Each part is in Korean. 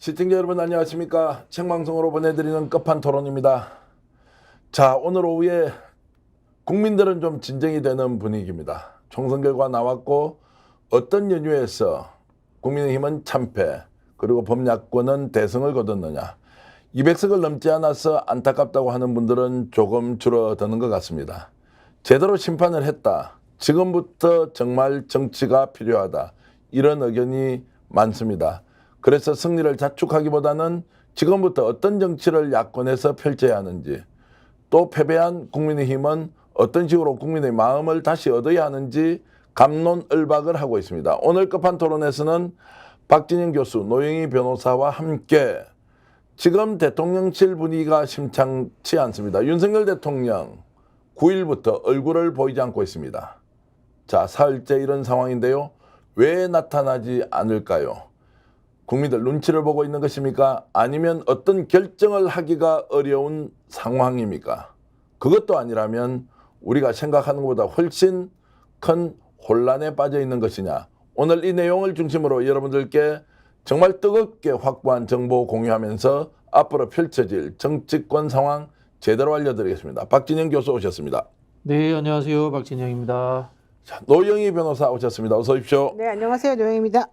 시청자 여러분 안녕하십니까. 생방송으로 보내드리는 끝판토론입니다. 자, 오늘 오후에 국민들은 좀 진정이 되는 분위기입니다. 총선 결과 나왔고 어떤 연유에서 국민의힘은 참패 그리고 범야권은 대승을 거뒀느냐. 200석을 넘지 않아서 안타깝다고 하는 분들은 조금 줄어드는 것 같습니다. 제대로 심판을 했다. 지금부터 정말 정치가 필요하다. 이런 의견이 많습니다. 그래서 승리를 자축하기보다는 지금부터 어떤 정치를 야권에서 펼쳐야 하는지, 또 패배한 국민의힘은 어떤 식으로 국민의 마음을 다시 얻어야 하는지 갑론을박을 하고 있습니다. 오늘 끝판토론에서는 박진영 교수, 노영희 변호사와 함께 지금 대통령실 분위기가 심상치 않습니다. 윤석열 대통령 9일부터 얼굴을 보이지 않고 있습니다. 자, 사흘째 이런 상황인데요. 왜 나타나지 않을까요? 국민들 눈치를 보고 있는 것입니까? 아니면 어떤 결정을 하기가 어려운 상황입니까? 그것도 아니라면 우리가 생각하는 것보다 훨씬 큰 혼란에 빠져 있는 것이냐? 오늘 이 내용을 중심으로 여러분들께 정말 뜨겁게 확보한 정보 공유하면서 앞으로 펼쳐질 정치권 상황 제대로 알려드리겠습니다. 박진영 교수 오셨습니다. 네, 안녕하세요. 박진영입니다. 자, 노영희 변호사 오셨습니다. 어서 오십시오. 네, 안녕하세요. 노영입니다.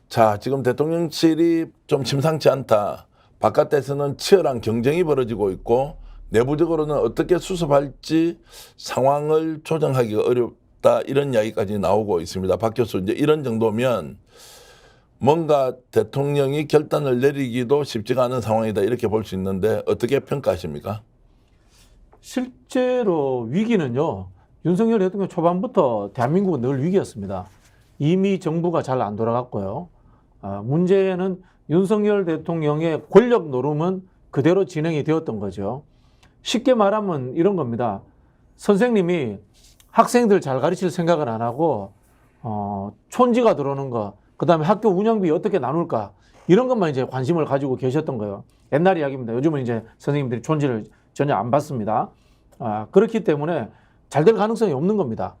자, 지금 대통령실이 좀 심상치 않다. 바깥에서는 치열한 경쟁이 벌어지고 있고 내부적으로는 어떻게 수습할지 상황을 조정하기가 어렵다. 이런 이야기까지 나오고 있습니다. 박 교수, 이제 이런 정도면 뭔가 대통령이 결단을 내리기도 쉽지가 않은 상황이다. 이렇게 볼 수 있는데 어떻게 평가하십니까? 실제로 위기는요. 윤석열 대통령 초반부터 대한민국은 늘 위기였습니다. 이미 정부가 잘 안 돌아갔고요. 문제는 윤석열 대통령의 권력 노름은 그대로 진행이 되었던 거죠. 쉽게 말하면 이런 겁니다. 선생님이 학생들 잘 가르칠 생각을 안 하고 촌지가 들어오는 거, 그다음에 학교 운영비 어떻게 나눌까 이런 것만 이제 관심을 가지고 계셨던 거예요. 옛날 이야기입니다. 요즘은 이제 선생님들이 촌지를 전혀 안 받습니다. 그렇기 때문에 잘 될 가능성이 없는 겁니다.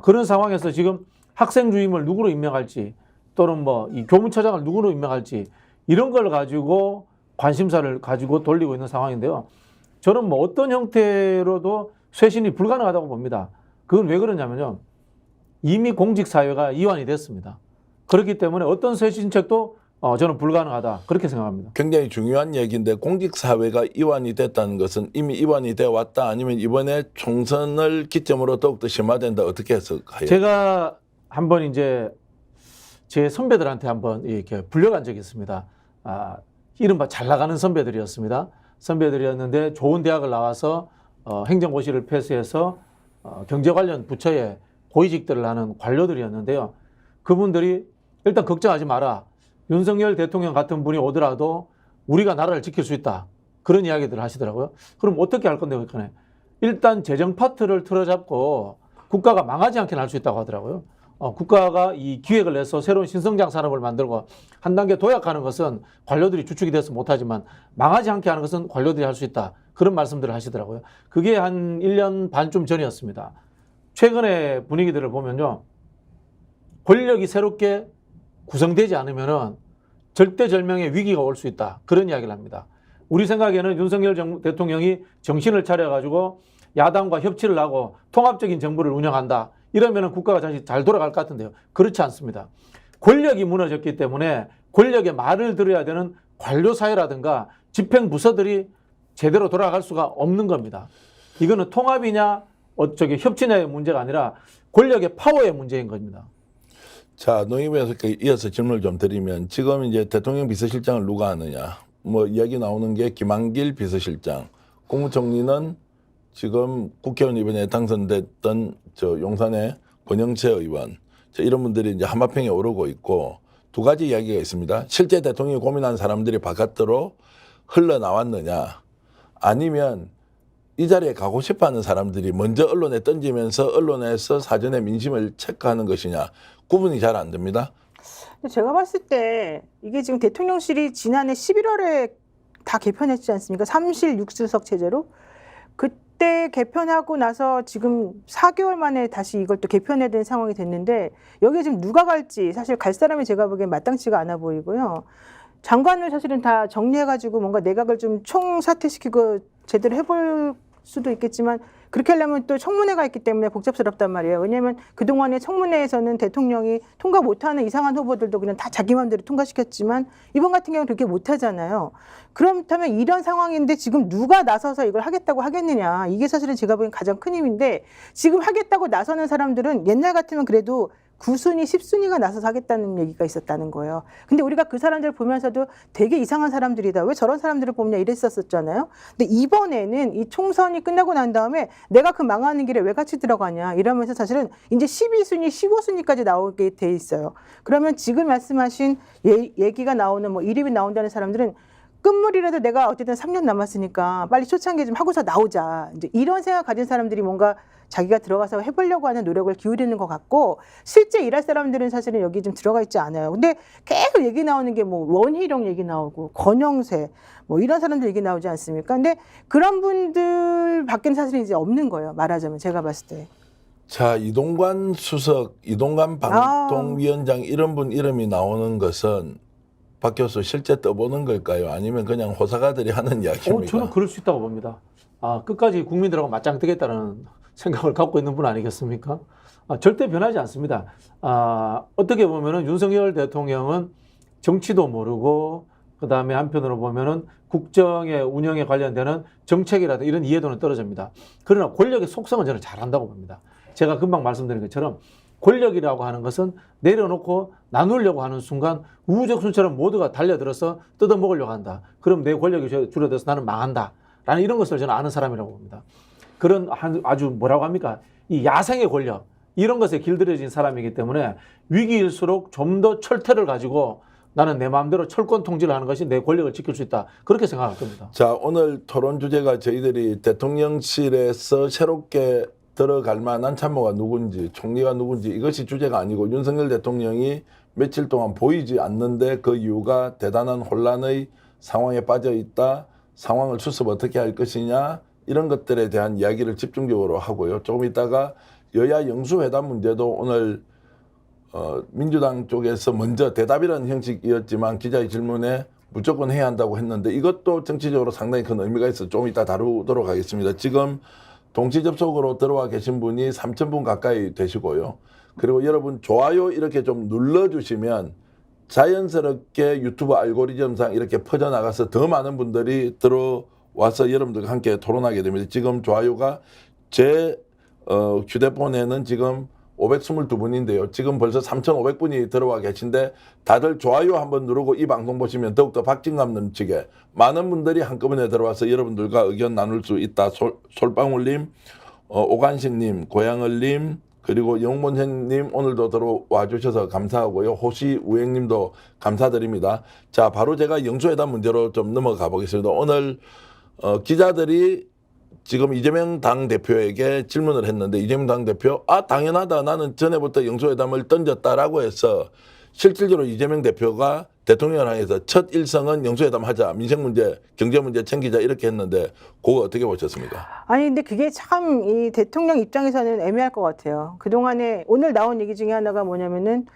그런 상황에서 지금 학생 주임을 누구로 임명할지 또는 뭐 이 교무처장을 누구로 임명할지 이런 걸 가지고 관심사를 가지고 돌리고 있는 상황인데요. 저는 뭐 어떤 형태로도 쇄신이 불가능하다고 봅니다. 그건 왜 그러냐면요. 이미 공직사회가 이완이 됐습니다. 그렇기 때문에 어떤 쇄신책도 저는 불가능하다. 그렇게 생각합니다. 굉장히 중요한 얘기인데 공직사회가 이완이 됐다는 것은 이미 이완이 되어 왔다. 아니면 이번에 총선을 기점으로 더욱더 심화된다. 어떻게 해석해요? 제가 한번 이제 제 선배들한테 한번 이렇게 불려간 적이 있습니다. 이른바 잘 나가는 선배들이었습니다. 선배들이었는데 좋은 대학을 나와서 행정고시를 패스해서 경제 관련 부처에 고위직들을 하는 관료들이었는데요. 그분들이 일단 걱정하지 마라. 윤석열 대통령 같은 분이 오더라도 우리가 나라를 지킬 수 있다. 그런 이야기들을 하시더라고요. 그럼 어떻게 할 건데, 그러니까 일단 재정 파트를 틀어잡고 국가가 망하지 않게 할 수 있다고 하더라고요. 국가가 이 기획을 내서 새로운 신성장 산업을 만들고 한 단계 도약하는 것은 관료들이 주축이 돼서 못하지만 망하지 않게 하는 것은 관료들이 할 수 있다. 그런 말씀들을 하시더라고요. 그게 한 1년 반쯤 전이었습니다. 최근의 분위기들을 보면요. 권력이 새롭게 구성되지 않으면은 절대절명의 위기가 올 수 있다. 그런 이야기를 합니다. 우리 생각에는 윤석열 대통령이 정신을 차려가지고 야당과 협치를 하고 통합적인 정부를 운영한다. 이러면은 국가가 다시 잘 돌아갈 것 같은데요. 그렇지 않습니다. 권력이 무너졌기 때문에 권력의 말을 들어야 되는 관료사회라든가 집행부서들이 제대로 돌아갈 수가 없는 겁니다. 이거는 통합이냐 협치냐의 문제가 아니라 권력의 파워의 문제인 겁니다. 자, 노영희 변호사께 이어서 질문을 좀 드리면 지금 이제 대통령 비서실장을 누가 하느냐. 뭐 이야기 나오는 게 김한길 비서실장, 국무총리는 지금 국회의원 이번에 당선됐던 용산의 권영세 의원, 이런 분들이 이제 한마평에 오르고 있고 두 가지 이야기가 있습니다. 실제 대통령이 고민한 사람들이 바깥으로 흘러나왔느냐, 아니면 이 자리에 가고 싶어하는 사람들이 먼저 언론에 던지면서 언론에서 사전에 민심을 체크하는 것이냐, 구분이 잘 안 됩니다. 제가 봤을 때 이게 지금 대통령실이 지난해 11월에 다 개편했지 않습니까? 3실 6수석 체제로. 그때 개편하고 나서 지금 4개월 만에 다시 이걸 또 개편해야 되는 상황이 됐는데 여기에 지금 누가 갈지 사실 갈 사람이 제가 보기엔 마땅치가 않아 보이고요. 장관을 사실은 다 정리해가지고 뭔가 내각을 좀 총사퇴시키고 제대로 해볼 수도 있겠지만 그렇게 하려면 또 청문회가 있기 때문에 복잡스럽단 말이에요. 왜냐하면 그동안에 청문회에서는 대통령이 통과 못하는 이상한 후보들도 그냥 다 자기 마음대로 통과시켰지만 이번 같은 경우는 그렇게 못하잖아요. 그렇다면 이런 상황인데 지금 누가 나서서 이걸 하겠다고 하겠느냐. 이게 사실은 제가 보기엔 가장 큰 힘인데 지금 하겠다고 나서는 사람들은 옛날 같으면 그래도 9순위, 10순위가 나서서 하겠다는 얘기가 있었다는 거예요. 근데 우리가 그 사람들 보면서도 되게 이상한 사람들이다. 왜 저런 사람들을 뽑냐 이랬었잖아요. 근데 이번에는 이 총선이 끝나고 난 다음에 내가 그 망하는 길에 왜 같이 들어가냐 이러면서 사실은 이제 12순위, 15순위까지 나오게 돼 있어요. 그러면 지금 말씀하신 얘기가 나오는 뭐 이름이 나온다는 사람들은 끝물이라도 내가 어쨌든 3년 남았으니까 빨리 초창기 좀 하고서 나오자. 이제 이런 생각 가진 사람들이 뭔가 자기가 들어가서 해보려고 하는 노력을 기울이는 것 같고 실제 일할 사람들은 사실은 여기 좀 들어가 있지 않아요. 근데 계속 얘기 나오는 게 뭐 원희룡 얘기 나오고 권영세 뭐 이런 사람들 얘기 나오지 않습니까? 근데 그런 분들 밖에는 사실은 이제 없는 거예요. 말하자면 제가 봤을 때. 자, 이동관 수석, 이동관 방통위원장 이런 분 이름이 나오는 것은 박 교수 실제 떠보는 걸까요? 아니면 그냥 호사가들이 하는 이야기입니까? 저는 그럴 수 있다고 봅니다. 끝까지 국민들하고 맞짱 뜨겠다는 생각을 갖고 있는 분 아니겠습니까? 절대 변하지 않습니다. 어떻게 보면은 윤석열 대통령은 정치도 모르고 그다음에 한편으로 보면은 국정의 운영에 관련되는 정책이라든 이런 이해도는 떨어집니다. 그러나 권력의 속성은 저는 잘한다고 봅니다. 제가 금방 말씀드린 것처럼 권력이라고 하는 것은 내려놓고 나누려고 하는 순간 우후적순처럼 모두가 달려들어서 뜯어먹으려고 한다. 그럼 내 권력이 줄어들어서 나는 망한다. 라는 이런 것을 저는 아는 사람이라고 봅니다. 그런 아주 뭐라고 합니까? 이 야생의 권력 이런 것에 길들여진 사람이기 때문에 위기일수록 좀 더 철퇴를 가지고 나는 내 마음대로 철권 통제를 하는 것이 내 권력을 지킬 수 있다. 그렇게 생각할 겁니다. 자, 오늘 토론 주제가 저희들이 대통령실에서 새롭게 들어갈 만한 참모가 누군지, 총리가 누군지 이것이 주제가 아니고 윤석열 대통령이 며칠 동안 보이지 않는데 그 이유가 대단한 혼란의 상황에 빠져 있다. 상황을 수습 어떻게 할 것이냐 이런 것들에 대한 이야기를 집중적으로 하고요. 조금 있다가 여야 영수회담 문제도 오늘 민주당 쪽에서 먼저 대답이라는 형식이었지만 기자의 질문에 무조건 해야 한다고 했는데 이것도 정치적으로 상당히 큰 의미가 있어 좀 이따 다루도록 하겠습니다. 지금 동시 접속으로 들어와 계신 분이 3,000분 가까이 되시고요. 그리고 여러분 좋아요 이렇게 좀 눌러주시면 자연스럽게 유튜브 알고리즘상 이렇게 퍼져나가서 더 많은 분들이 들어와서 여러분들과 함께 토론하게 됩니다. 지금 좋아요가 제 휴대폰에는 지금 522분인데요. 지금 벌써 3,500분이 들어와 계신데 다들 좋아요 한번 누르고 이 방송 보시면 더욱더 박진감 넘치게 많은 분들이 한꺼번에 들어와서 여러분들과 의견 나눌 수 있다. 솔방울님, 오간식님, 고양을님, 그리고 영문현님 오늘도 들어와 주셔서 감사하고요. 호시우행님도 감사드립니다. 자, 바로 제가 영수회담 문제로 좀 넘어가 보겠습니다. 오늘 기자들이 지금 이재명 당대표에게 질문을 했는데 이재명 당대표 당연하다 나는 전에부터 영수회담을 던졌다라고 해서 실질적으로 이재명 대표가 대통령을 향해서 첫 일성은 영수회담 하자 민생 문제 경제 문제 챙기자 이렇게 했는데 그거 어떻게 보셨습니까? 아니 근데 그게 참 이 대통령 입장에서는 애매할 것 같아요. 그동안에 오늘 나온 얘기 중에 하나가 뭐냐면은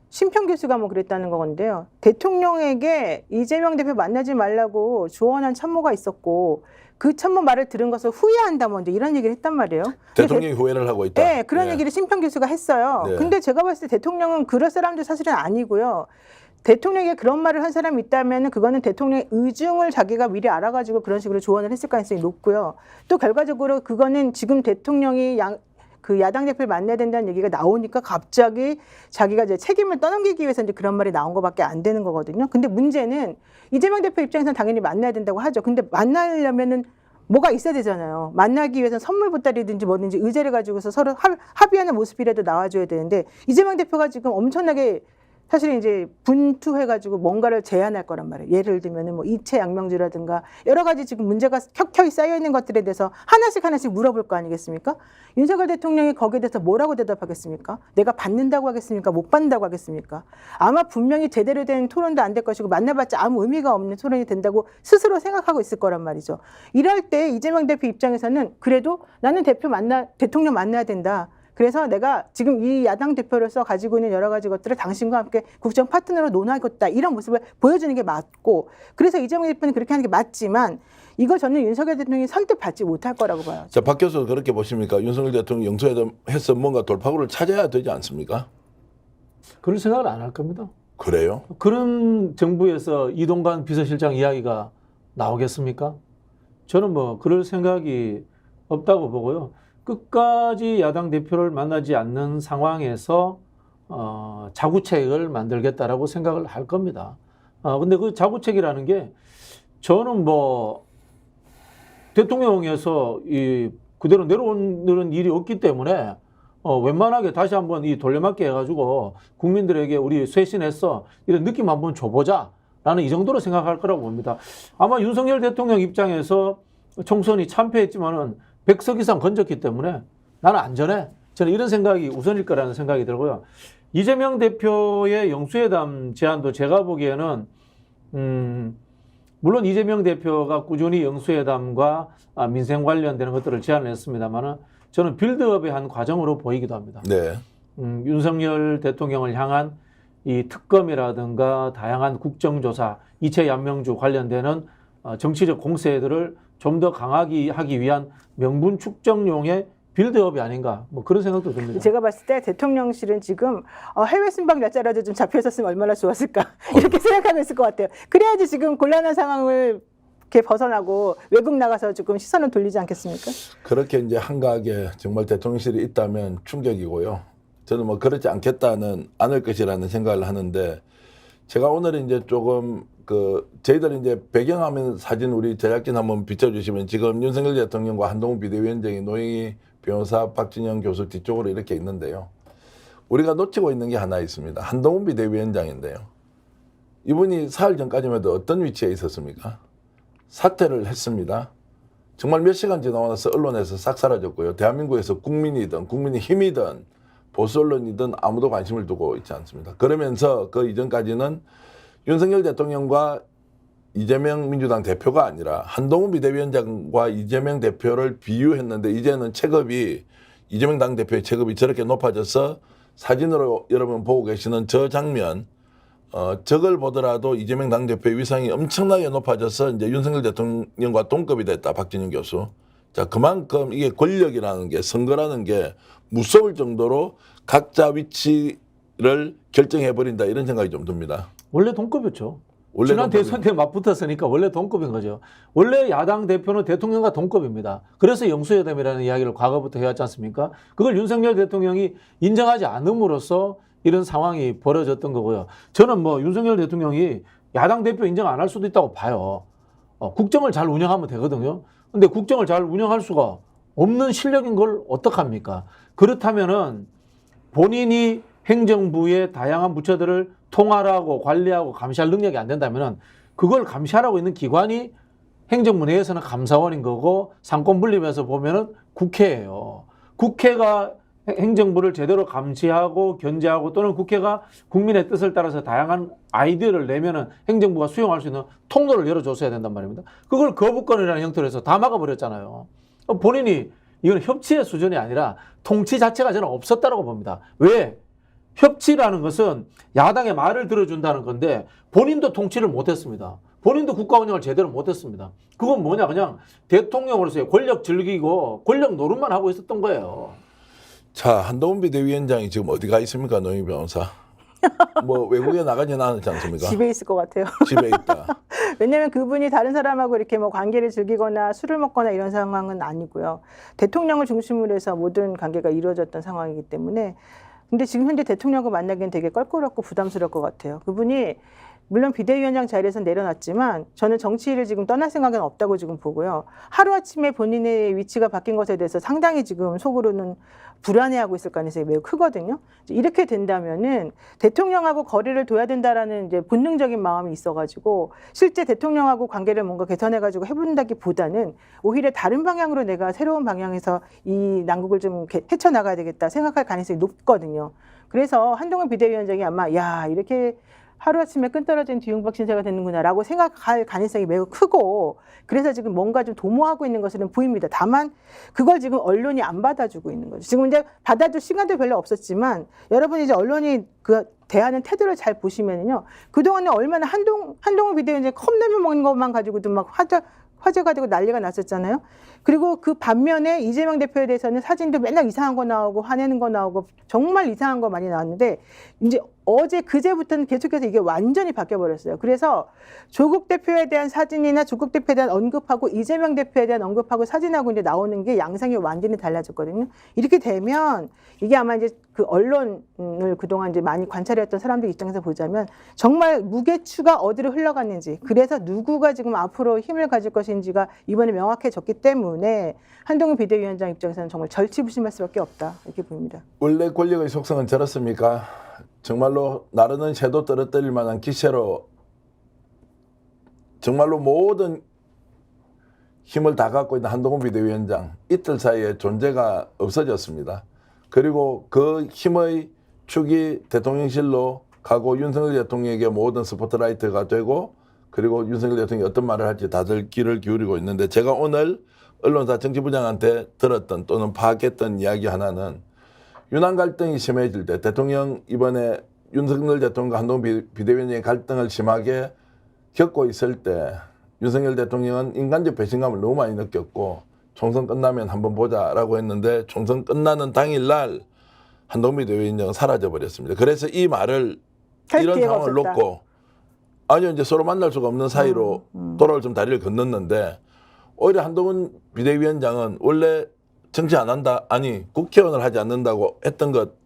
심평 교수가 뭐 그랬다는 건데요. 대통령에게 이재명 대표 만나지 말라고 조언한 참모가 있었고 그 참모 말을 들은 것을 후회한다 뭐 이런 얘기를 했단 말이에요. 대통령이 후회를 하고 있다. 네, 그런 얘기를 심평 교수가 했어요. 네. 근데 제가 봤을 때 대통령은 그럴 사람도 사실은 아니고요. 대통령에게 그런 말을 한 사람이 있다면 그거는 대통령의 의중을 자기가 미리 알아가지고 그런 식으로 조언을 했을 가능성이 높고요. 또 결과적으로 그거는 지금 대통령이 야당 대표를 만나야 된다는 얘기가 나오니까 갑자기 자기가 이제 책임을 떠넘기기 위해서 이제 그런 말이 나온 것밖에 안 되는 거거든요. 근데 문제는 이재명 대표 입장에서는 당연히 만나야 된다고 하죠. 근데 만나려면은 뭐가 있어야 되잖아요. 만나기 위해서는 선물 보따리든지 뭐든지 의제를 가지고서 서로 합의하는 모습이라도 나와줘야 되는데 이재명 대표가 지금 엄청나게 사실 이제 분투해가지고 뭔가를 제안할 거란 말이에요. 예를 들면은 뭐 이체 양명주라든가 여러 가지 지금 문제가 켜켜이 쌓여 있는 것들에 대해서 하나씩 물어볼 거 아니겠습니까? 윤석열 대통령이 거기에 대해서 뭐라고 대답하겠습니까? 내가 받는다고 하겠습니까? 못 받는다고 하겠습니까? 아마 분명히 제대로 된 토론도 안 될 것이고 만나봤자 아무 의미가 없는 토론이 된다고 스스로 생각하고 있을 거란 말이죠. 이럴 때 이재명 대표 입장에서는 그래도 나는 대통령 만나야 된다. 그래서 내가 지금 이 야당 대표로서 가지고 있는 여러 가지 것들을 당신과 함께 국정 파트너로 논하겠다 이런 모습을 보여주는 게 맞고 그래서 이재명 대표는 그렇게 하는 게 맞지만 이걸 저는 윤석열 대통령이 선뜻 받지 못할 거라고 봐요. 자, 박 교수 그렇게 보십니까? 윤석열 대통령 영수회담해서 뭔가 돌파구를 찾아야 되지 않습니까? 그럴 생각을 안 할 겁니다. 그래요? 그런 정부에서 이동관 비서실장 이야기가 나오겠습니까? 저는 뭐 그럴 생각이 없다고 보고요. 끝까지 야당 대표를 만나지 않는 상황에서 자구책을 만들겠다라고 생각을 할 겁니다. 근데 그 자구책이라는 게 저는 뭐 대통령에서 이 그대로 내려오는 일이 없기 때문에 웬만하게 다시 한번 이 돌려막기 해가지고 국민들에게 우리 쇄신했어 이런 느낌 한번 줘보자 라는 이 정도로 생각할 거라고 봅니다. 아마 윤석열 대통령 입장에서 총선이 참패했지만은 100석 이상 건졌기 때문에 나는 안전해. 저는 이런 생각이 우선일 거라는 생각이 들고요. 이재명 대표의 영수회담 제안도 제가 보기에는 물론 이재명 대표가 꾸준히 영수회담과 민생 관련되는 것들을 제안을 했습니다만은 저는 빌드업의 한 과정으로 보이기도 합니다. 네. 윤석열 대통령을 향한 이 특검이라든가 다양한 국정조사, 이채 양명주 관련되는 정치적 공세들을 좀 더 강하게 하기 위한 명분 축적용의 빌드업이 아닌가 뭐 그런 생각도 듭니다. 제가 봤을 때 대통령실은 지금 해외 순방 날짜라도 좀 잡혀 있었으면 얼마나 좋았을까 이렇게 생각하고 있을 것 같아요. 그래야지 지금 곤란한 상황을 이렇게 벗어나고 외국 나가서 조금 시선을 돌리지 않겠습니까? 그렇게 이제 한가하게 정말 대통령실이 있다면 충격이고요. 저는 뭐 그렇지 않을 것이라는 생각을 하는데 제가 오늘 이제 조금 저희들 이제 배경화면 사진 우리 제작진 한번 비춰주시면 지금 윤석열 대통령과 한동훈 비대위원장이 노영희 변호사 박진영 교수 뒤쪽으로 이렇게 있는데요. 우리가 놓치고 있는 게 하나 있습니다. 한동훈 비대위원장인데요. 이분이 사흘 전까지만 해도 어떤 위치에 있었습니까? 사퇴를 했습니다. 정말 몇 시간 지나고 나서 언론에서 싹 사라졌고요. 대한민국에서 국민이든 국민의힘이든 보수 언론이든 아무도 관심을 두고 있지 않습니다. 그러면서 그 이전까지는 윤석열 대통령과 이재명 민주당 대표가 아니라 한동훈 비대위원장과 이재명 대표를 비유했는데 이제는 체급이 이재명 당대표의 체급이 저렇게 높아져서 사진으로 여러분 보고 계시는 저 장면 저걸 보더라도 이재명 당대표의 위상이 엄청나게 높아져서 이제 윤석열 대통령과 동급이 됐다. 박진영 교수. 자, 그만큼 이게 권력이라는 게 선거라는 게 무서울 정도로 각자 위치를 결정해버린다 이런 생각이 좀 듭니다. 원래 동급이었죠. 원래 지난 동급이- 대선 때 맞붙었으니까 원래 동급인 거죠. 원래 야당 대표는 대통령과 동급입니다. 그래서 영수회담이라는 이야기를 과거부터 해왔지 않습니까? 그걸 윤석열 대통령이 인정하지 않음으로써 이런 상황이 벌어졌던 거고요. 저는 뭐 윤석열 대통령이 야당 대표 인정 안 할 수도 있다고 봐요. 국정을 잘 운영하면 되거든요. 근데 국정을 잘 운영할 수가 없는 실력인 걸 어떡합니까? 그렇다면은 본인이 행정부의 다양한 부처들을 통할하고 관리하고 감시할 능력이 안 된다면은 그걸 감시하라고 있는 기관이 행정부 내에서는 감사원인 거고 상권 분립에서 보면은 국회예요. 국회가 행정부를 제대로 감시하고 견제하고 또는 국회가 국민의 뜻을 따라서 다양한 아이디어를 내면은 행정부가 수용할 수 있는 통로를 열어줬어야 된단 말입니다. 그걸 거부권이라는 형태로 해서 다 막아버렸잖아요. 본인이 이건 협치의 수준이 아니라 통치 자체가 저는 없었다고 봅니다. 왜? 협치라는 것은 야당의 말을 들어준다는 건데 본인도 통치를 못했습니다. 본인도 국가 운영을 제대로 못했습니다. 그건 뭐냐 그냥 대통령으로서의 권력 즐기고 권력 노릇만 하고 있었던 거예요. 자, 한동훈 비대위원장이 지금 어디 가 있습니까? 노영희 변호사. 뭐 외국에 나가지는 않지 않습니까? 집에 있을 것 같아요. 집에 있다. 왜냐하면 그분이 다른 사람하고 이렇게 뭐 관계를 즐기거나 술을 먹거나 이런 상황은 아니고요. 대통령을 중심으로 해서 모든 관계가 이루어졌던 상황이기 때문에 근데 지금 현재 대통령과 만나기는 되게 껄끄럽고 부담스러울 것 같아요. 그분이 물론 비대위원장 자리에서 내려놨지만 저는 정치를 지금 떠날 생각은 없다고 지금 보고요. 하루아침에 본인의 위치가 바뀐 것에 대해서 상당히 지금 속으로는 불안해하고 있을 가능성이 매우 크거든요. 이렇게 된다면은 대통령하고 거리를 둬야 된다라는 이제 본능적인 마음이 있어가지고 실제 대통령하고 관계를 뭔가 개선해가지고 해본다기보다는 오히려 다른 방향으로 내가 새로운 방향에서 이 난국을 좀 헤쳐나가야 되겠다 생각할 가능성이 높거든요. 그래서 한동훈 비대위원장이 아마 야 이렇게 하루아침에 끈떨어진 뒤움박 신세가 되는구나라고 생각할 가능성이 매우 크고 그래서 지금 뭔가 좀 도모하고 있는 것으로는 보입니다. 다만 그걸 지금 언론이 안 받아주고 있는 거죠. 지금 이제 받아줄 시간도 별로 없었지만 여러분이 이제 언론이 그 대하는 태도를 잘 보시면요. 그동안에 얼마나 한동훈 비대위원장이 컵라면 먹는 것만 가지고도 막 화제가 되고 난리가 났었잖아요. 그리고 그 반면에 이재명 대표에 대해서는 사진도 맨날 이상한 거 나오고 화내는 거 나오고 정말 이상한 거 많이 나왔는데 이제 어제 그제부터는 계속해서 이게 완전히 바뀌어버렸어요. 그래서 조국 대표에 대한 사진이나 조국 대표에 대한 언급하고 이재명 대표에 대한 언급하고 사진하고 이제 나오는 게 양상이 완전히 달라졌거든요. 이렇게 되면 이게 아마 이제 그 언론을 그동안 이제 많이 관찰해왔던 사람들 입장에서 보자면 정말 무게추가 어디로 흘러갔는지 그래서 누구가 지금 앞으로 힘을 가질 것인지가 이번에 명확해졌기 때문에 한동훈 비대위원장 입장에서는 정말 절치부심할 수밖에 없다 이렇게 보입니다. 원래 권력의 속성은 저렇습니까? 정말로 나르는 새도 떨어뜨릴 만한 기세로 정말로 모든 힘을 다 갖고 있는 한동훈 비대위원장 이틀 사이에 존재가 없어졌습니다. 그리고 그 힘의 축이 대통령실로 가고 윤석열 대통령에게 모든 스포트라이트가 되고 그리고 윤석열 대통령이 어떤 말을 할지 다들 귀를 기울이고 있는데 제가 오늘 언론사 정치부장한테 들었던 또는 파악했던 이야기 하나는 윤한 갈등이 심해질 때 대통령 이번에 윤석열 대통령과 한동훈 비대위원장의 갈등을 심하게 겪고 있을 때 윤석열 대통령은 인간적 배신감을 너무 많이 느꼈고 총선 끝나면 한번 보자라고 했는데 총선 끝나는 당일날 한동훈 비대위원장은 사라져버렸습니다. 그래서 이 말을 이런 상황을 놓고 아니요 이제 서로 만날 수가 없는 사이로 돌아올 좀 다리를 건넜는데 오히려 한동훈 비대위원장은 원래 정치 안 한다 아니 국회의원을 하지 않는다고 했던 것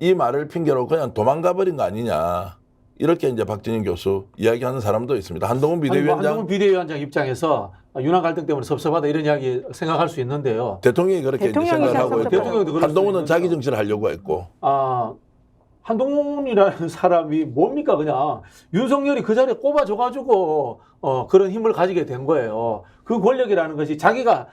이 말을 핑계로 그냥 도망가 버린 거 아니냐 이렇게 이제 박진영 교수 이야기하는 사람도 있습니다. 한동훈 비대위원장 한동훈 비대위원장 입장에서 윤한 갈등 때문에 섭섭하다 이런 이야기 생각할 수 있는데요. 대통령이 그렇게 이제 생각을 하고 있고 대통령도 그럴 한동훈은 수 자기 있는데요. 정치를 하려고 했고 한동훈이라는 사람이 뭡니까 그냥 윤석열이 그 자리에 꼽아줘가지고 그런 힘을 가지게 된 거예요. 그 권력이라는 것이 자기가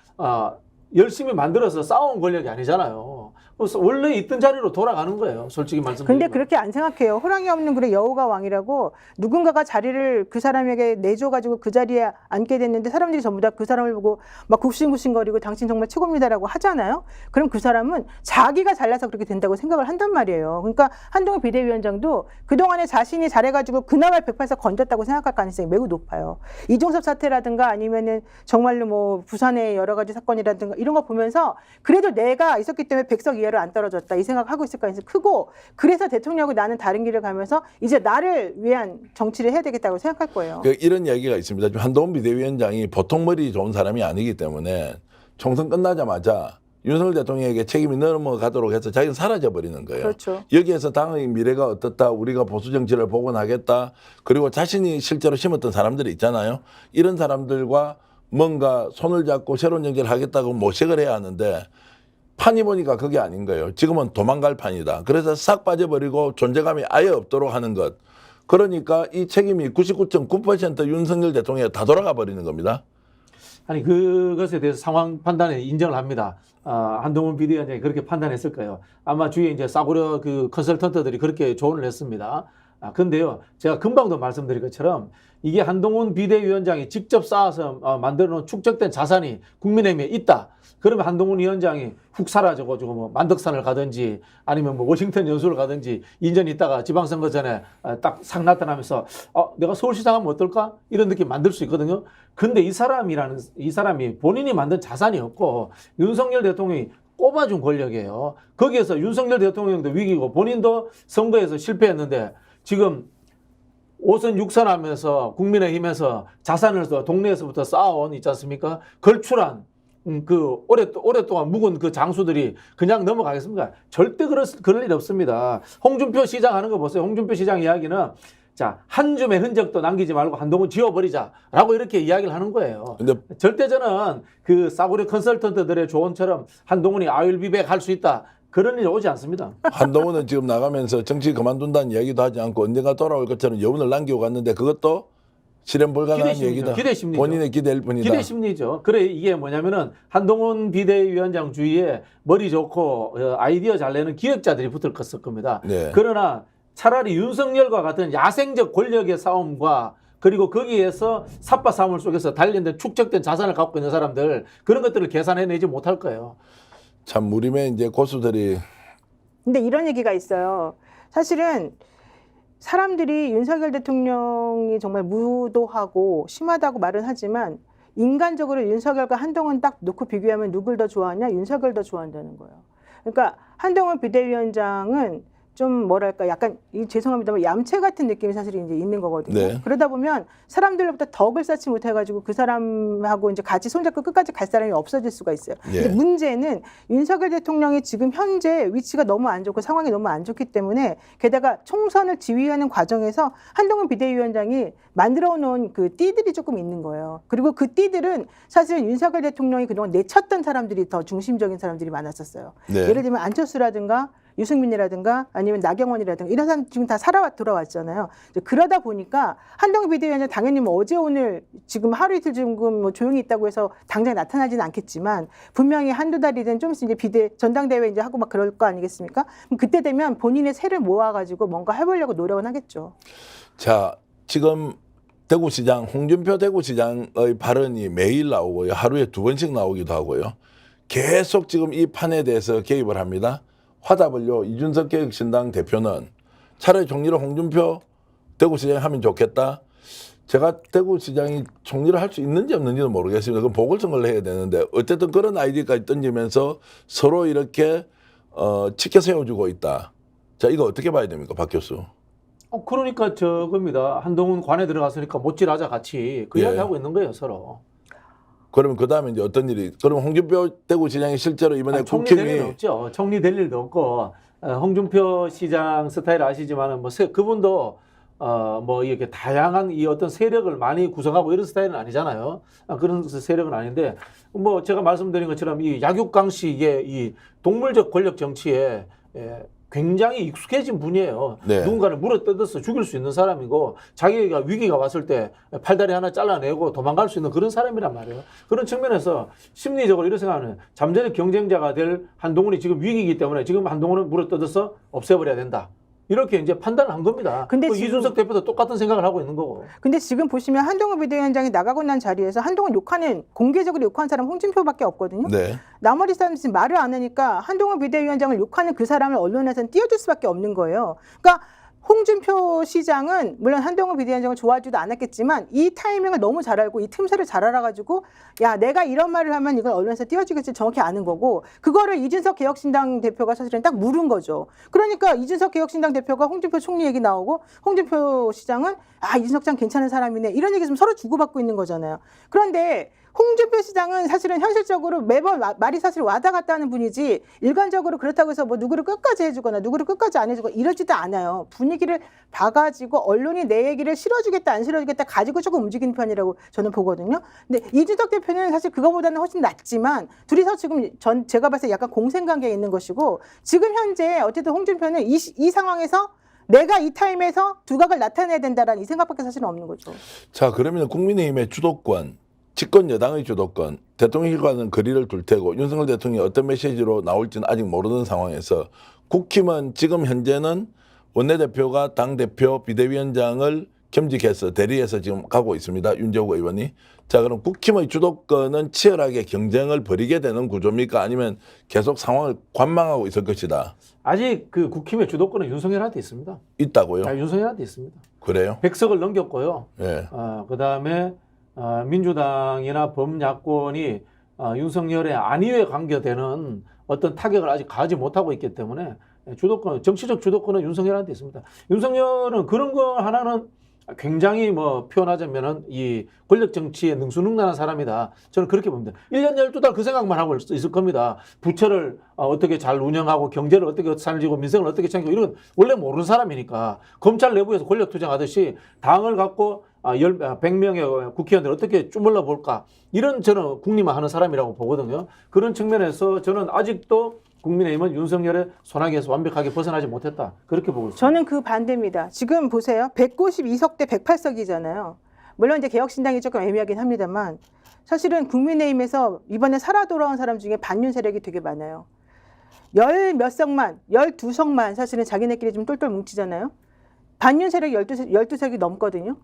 열심히 만들어서 쌓아온 권력이 아니잖아요. 그래서 원래 있던 자리로 돌아가는 거예요. 솔직히 말씀드리면. 근데 그렇게 안 생각해요. 호랑이 없는 그래 여우가 왕이라고 누군가가 자리를 그 사람에게 내줘가지고 그 자리에 앉게 됐는데 사람들이 전부 다 그 사람을 보고 막 굽신굽신거리고 당신 정말 최고입니다라고 하잖아요. 그럼 그 사람은 자기가 잘나서 그렇게 된다고 생각을 한단 말이에요. 그러니까 한동훈 비대위원장도 그동안에 자신이 잘해가지고 그나마 108석 건졌다고 생각할 가능성이 매우 높아요. 이종섭 사태라든가 아니면은 정말로 뭐 부산의 여러 가지 사건이라든가 이런 거 보면서 그래도 내가 있었기 때문에 100석 이하로 안 떨어졌다 이 생각하고 있을 가능성이 크고 그래서 대통령하고 나는 다른 길을 가면서 이제 나를 위한 정치를 해야 되겠다고 생각할 거예요. 이런 이야기가 있습니다. 지금 한동훈 비대위원장이 보통 머리 좋은 사람이 아니기 때문에 총선 끝나자마자 윤석열 대통령에게 책임이 넘어가도록 해서 자기는 사라져버리는 거예요. 그렇죠. 여기에서 당의 미래가 어떻다, 우리가 보수 정치를 복원하겠다, 그리고 자신이 실제로 심었던 사람들이 있잖아요. 이런 사람들과 뭔가 손을 잡고 새로운 정치를 하겠다고 모색을 해야 하는데 판이 보니까 그게 아닌 거예요. 지금은 도망갈 판이다. 그래서 싹 빠져버리고 존재감이 아예 없도록 하는 것. 그러니까 이 책임이 99.9% 윤석열 대통령에 다 돌아가 버리는 겁니다. 아니 그것에 대해서 상황 판단에 인정을 합니다. 한동훈 비대위원장이 그렇게 판단했을 거예요. 아마 주위에 이제 싸구려 그 컨설턴트들이 그렇게 조언을 했습니다. 근데요, 제가 금방도 말씀드린 것처럼 이게 한동훈 비대위원장이 직접 쌓아서 만들어놓은 축적된 자산이 국민의힘에 있다. 그러면 한동훈 위원장이 훅 사라져가지고 뭐 만덕산을 가든지 아니면 뭐 워싱턴 연수를 가든지 2년 있다가 지방선거 전에 딱 싹 나타나면서 내가 서울시장 하면 어떨까? 이런 느낌 만들 수 있거든요. 근데 이 사람이 본인이 만든 자산이 없고 윤석열 대통령이 꼽아준 권력이에요. 거기에서 윤석열 대통령도 위기고 본인도 선거에서 실패했는데 지금 5선 6선 하면서 국민의힘에서 자산을 동네에서부터 쌓아온 있지 않습니까? 걸출한 그 오랫동안 묵은 그 장수들이 그냥 넘어가겠습니까? 절대 그럴 일 없습니다. 홍준표 시장 하는 거 보세요. 홍준표 시장 이야기는 자, 한 줌의 흔적도 남기지 말고 한동훈 지워버리자라고 이렇게 이야기를 하는 거예요. 근데 절대 저는 그 싸구려 컨설턴트들의 조언처럼 한동훈이 아윌비백 할 수 있다. 그런 일이 오지 않습니다. 한동훈은 지금 나가면서 정치 그만둔다는 이야기도 하지 않고 언젠가 돌아올 것처럼 여운을 남기고 갔는데 그것도 실현 불가능한 얘기다. 기대심리죠. 본인의 기대일 뿐이다. 기대심리죠. 그래 이게 뭐냐면은 한동훈 비대위원장 주위에 머리 좋고 아이디어 잘 내는 기획자들이 붙을 겁니다. 네. 그러나 차라리 윤석열과 같은 야생적 권력의 싸움과 그리고 거기에서 삽바 싸움을 속에서 단련된 축적된 자산을 갖고 있는 사람들 그런 것들을 계산해내지 못할 거예요. 참 무림의 이제 고수들이 근데 이런 얘기가 있어요. 사실은 사람들이 윤석열 대통령이 정말 무도하고 심하다고 말은 하지만 인간적으로 윤석열과 한동훈 딱 놓고 비교하면 누굴 더 좋아하냐? 윤석열 더 좋아한다는 거예요. 그러니까 한동훈 비대위원장은 좀 뭐랄까 약간 죄송합니다만 얌체 같은 느낌이 사실 이제 있는 거거든요. 네. 그러다 보면 사람들로부터 덕을 쌓지 못해가지고 그 사람하고 이제 같이 손잡고 끝까지 갈 사람이 없어질 수가 있어요. 예. 근데 문제는 윤석열 대통령이 지금 현재 위치가 너무 안 좋고 상황이 너무 안 좋기 때문에 게다가 총선을 지휘하는 과정에서 한동훈 비대위원장이 만들어 놓은 그 띠들이 조금 있는 거예요. 그리고 그 띠들은 사실은 윤석열 대통령이 그동안 내쳤던 사람들이 더 중심적인 사람들이 많았었어요. 네. 예를 들면 안철수라든가 유승민이라든가 아니면 나경원이라든가 이런 사람 지금 다 돌아왔잖아요. 이제 그러다 보니까 한동훈 비대위원장 당연히 뭐 어제 오늘 지금 하루 이틀 지금 뭐 조용히 있다고 해서 당장 나타나지는 않겠지만 분명히 한두 달이든 좀 있으면 이제 비대 전당대회 이제 하고 막 그럴 거 아니겠습니까? 그럼 그때 되면 본인의 세를 모아가지고 뭔가 해보려고 노력은 하겠죠. 자 지금 대구시장 홍준표 대구시장의 발언이 매일 나오고요. 하루에 2번씩 나오기도 하고요. 계속 지금 이 판에 대해서 개입을 합니다. 화답을요. 이준석 개혁신당 대표는 차라리 총리를 홍준표 대구시장이 하면 좋겠다. 제가 대구시장이 총리를 할 수 있는지 없는지는 모르겠습니다. 그건 보궐선거를 해야 되는데 어쨌든 그런 아이디어까지 던지면서 서로 이렇게 치켜 세워주고 있다. 자 이거 어떻게 봐야 됩니까, 박 교수? 그러니까 저겁니다. 한동훈 관에 들어갔으니까 못질하자 같이 그 예. 이야기 하고 있는 거예요 서로. 그러면 그 다음에 이제 어떤 일이? 그럼 홍준표 대구시장이 실제로 이번에 총리 될 국힘이 일은 없죠. 총리 될 일도 없고 홍준표 시장 스타일 아시지만은 뭐 그분도 뭐 이렇게 다양한 이 어떤 세력을 많이 구성하고 이런 스타일은 아니잖아요. 그런 세력은 아닌데 뭐 제가 말씀드린 것처럼 이 약육강식의 이 동물적 권력 정치에 굉장히 익숙해진 분이에요. 네. 누군가를 물어뜯어서 죽일 수 있는 사람이고 자기가 위기가 왔을 때 팔다리 하나 잘라내고 도망갈 수 있는 그런 사람이란 말이에요. 그런 측면에서 심리적으로 이런 생각하는 잠재적 경쟁자가 될 한동훈이 지금 위기이기 때문에 지금 한동훈을 물어뜯어서 없애버려야 된다. 이렇게 이제 판단을 한 겁니다. 근데 지금- 이준석 대표도 똑같은 생각을 하고 있는 거고. 근데 지금 보시면 한동훈 비대위원장이 나가고 난 자리에서 한동훈 욕하는 공개적으로 욕한 사람 홍준표밖에 없거든요. 네. 나머지 사람들이 지금 말을 안 하니까 한동훈 비대위원장을 욕하는 그 사람을 언론에서는 띄워줄 수밖에 없는 거예요. 그러니까 홍준표 시장은 물론 한동훈 비대위원장을 좋아하지도 않았겠지만 이 타이밍을 너무 잘 알고 이 틈새를 잘 알아가지고 야 내가 이런 말을 하면 이걸 언론에서 띄워주겠지 정확히 아는 거고 그거를 이준석 개혁신당 대표가 사실은 딱 물은 거죠. 그러니까 이준석 개혁신당 대표가 홍준표 총리 얘기 나오고 홍준표 시장은 아 이준석 장 괜찮은 사람이네 이런 얘기 좀 서로 주고받고 있는 거잖아요. 그런데 홍준표 시장은 사실은 현실적으로 매번 말이 사실 왔다 갔다 하는 분이지 일관적으로 그렇다고 해서 뭐 누구를 끝까지 해주거나 누구를 끝까지 안 해주고 이러지도 않아요. 분위기를 봐가지고 언론이 내 얘기를 실어주겠다 안 실어주겠다 가지고 조금 움직이는 편이라고 저는 보거든요. 근데 이준석 대표는 사실 그거보다는 훨씬 낫지만 둘이서 지금 제가 봤을 때 약간 공생관계에 있는 것이고 지금 현재 어쨌든 홍준표는 이 상황에서 내가 이 타임에서 두각을 나타내야 된다라는 이 생각밖에 사실은 없는 거죠. 자 그러면 국민의힘의 주도권, 집권 여당의 주도권, 대통령과는 거리를 둘 테고 윤석열 대통령이 어떤 메시지로 나올지는 아직 모르는 상황에서 국힘은 지금 현재는 원내대표가 당대표 비대위원장을 겸직해서 대리해서 지금 가고 있습니다. 윤재욱 의원이. 자 그럼 국힘의 주도권은 치열하게 경쟁을 벌이게 되는 구조입니까? 아니면 계속 상황을 관망하고 있을 것이다. 아직 그 국힘의 주도권은 윤석열한테 있습니다. 있다고요? 윤석열한테 있습니다. 그래요? 100석을 넘겼고요. 예. 그다음에 민주당이나 범야권이 윤석열의 안위에 관계되는 어떤 타격을 아직 가하지 못하고 있기 때문에 정치적 주도권은 윤석열한테 있습니다. 윤석열은 그런 거 하나는 굉장히 뭐 표현하자면은 이 권력 정치에 능수능란한 사람이다. 저는 그렇게 봅니다. 1년 12달 그 생각만 하고 있을 겁니다. 부처를 어떻게 잘 운영하고 경제를 어떻게 살리고 민생을 어떻게 챙기고 이런 건 원래 모르는 사람이니까 검찰 내부에서 권력 투쟁하듯이 당을 갖고 100명의 국회의원들 어떻게 주물러 볼까 이런 저는 국리만 사람이라고 보거든요. 그런 측면에서 저는 아직도 국민의힘은 윤석열의 손아귀에서 완벽하게 벗어나지 못했다. 그렇게 보고 있습니다. 저는 그 반대입니다. 지금 보세요. 192석 대 108석이잖아요. 물론 이제 개혁신당이 조금 애매하긴 합니다만 사실은 국민의힘에서 이번에 살아 돌아온 사람 중에 반윤 세력이 되게 많아요. 열 몇 석만, 12석만 사실은 자기네끼리 좀 똘똘 뭉치잖아요. 반윤 세력이 12세력이 넘거든요.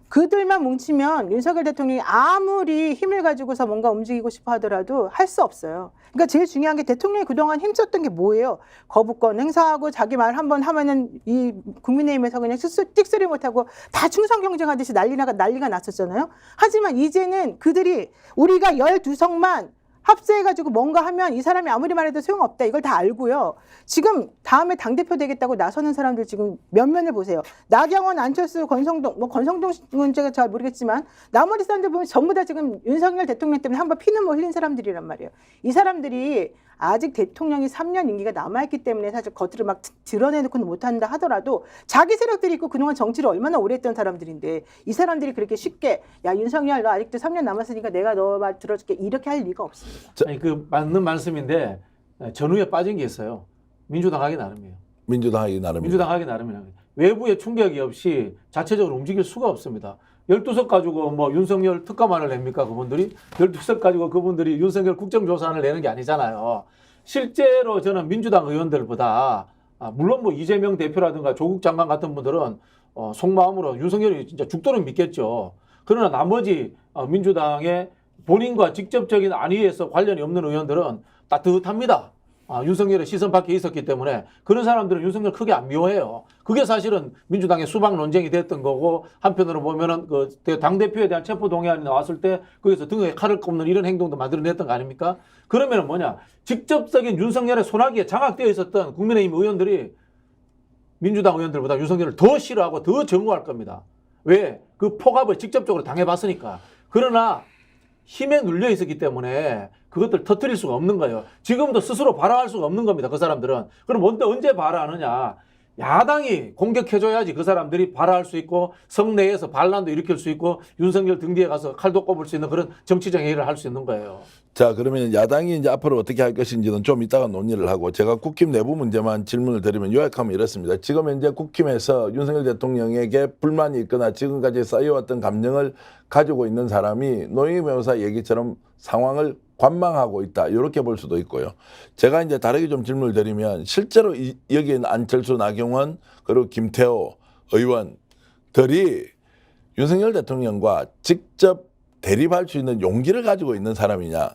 그들만 뭉치면 윤석열 대통령이 아무리 힘을 가지고서 뭔가 움직이고 싶어 하더라도 할 수 없어요. 그러니까 제일 중요한 게 대통령이 그동안 힘썼던 게 뭐예요? 거부권 행사하고 자기 말 한번 하면은 이 국민의힘에서 그냥 띡소리 못하고 다 충성 경쟁하듯이 난리가 났었잖아요. 하지만 이제는 그들이 우리가 12석만 합세해가지고 뭔가 하면 이 사람이 아무리 말해도 소용없다. 이걸 다 알고요. 지금 다음에 당대표 되겠다고 나서는 사람들 지금 면면을 보세요. 나경원, 안철수, 권성동, 뭐 권성동은 제가 잘 모르겠지만 나머지 사람들 보면 전부 다 지금 윤석열 대통령 때문에 한번 피눈물 흘린 사람들이란 말이에요. 이 사람들이 아직 대통령이 3년 임기가 남아있기 때문에 사실 겉으로 막 드러내놓고는 못한다 하더라도 자기 세력들이 있고 그동안 정치를 얼마나 오래 했던 사람들인데 이 사람들이 그렇게 쉽게 야 윤석열 너 아직도 3년 남았으니까 내가 너 말 들어줄게 이렇게 할 리가 없습니다. 아니, 그 맞는 말씀인데 전후에 빠진 게 있어요. 민주당 하기 나름이에요. 민주당 하기 나름입니다. 민주당 하기 나름이에요. 외부의 충격이 없이 자체적으로 움직일 수가 없습니다. 12석 가지고 뭐 윤석열 특감안을 냅니까 그분들이? 12석 가지고 그분들이 윤석열 국정조사안을 내는 게 아니잖아요. 실제로 저는 민주당 의원들보다 물론 뭐 이재명 대표라든가 조국 장관 같은 분들은 속마음으로 윤석열이 진짜 죽도록 믿겠죠. 그러나 나머지 민주당의 본인과 직접적인 안위에서 관련이 없는 의원들은 따뜻합니다. 윤석열의 시선 밖에 있었기 때문에 그런 사람들은 윤석열 크게 안 미워해요. 그게 사실은 민주당의 수박 논쟁이 됐던 거고 한편으로 보면은 그 당대표에 대한 체포동의안이 나왔을 때 거기서 등에 칼을 꼽는 이런 행동도 만들어냈던 거 아닙니까? 그러면은 뭐냐? 직접적인 윤석열의 손아귀에 장악되어 있었던 국민의힘 의원들이 민주당 의원들보다 윤석열을 더 싫어하고 더 증오할 겁니다. 왜? 그 폭압을 직접적으로 당해봤으니까. 그러나 힘에 눌려 있었기 때문에 그것들 터뜨릴 수가 없는 거예요. 지금도 스스로 발화할 수가 없는 겁니다. 그 사람들은. 그럼 언제 발화하느냐? 야당이 공격해줘야지 그 사람들이 발화할 수 있고 성내에서 반란도 일으킬 수 있고 윤석열 등 뒤에 가서 칼도 꼽을 수 있는 그런 정치적 행위를 할 수 있는 거예요. 자, 그러면 야당이 이제 앞으로 어떻게 할 것인지는 좀 이따가 논의를 하고 제가 국힘 내부 문제만 질문을 드리면 요약하면 이렇습니다. 지금 현재 국힘에서 윤석열 대통령에게 불만이 있거나 지금까지 쌓여왔던 감정을 가지고 있는 사람이 노영희 변호사 얘기처럼 상황을 관망하고 있다. 이렇게 볼 수도 있고요. 제가 이제 다르게 좀 질문을 드리면 실제로 여기에 있는 안철수, 나경원 그리고 김태호 의원들이 윤석열 대통령과 직접 대립할 수 있는 용기를 가지고 있는 사람이냐.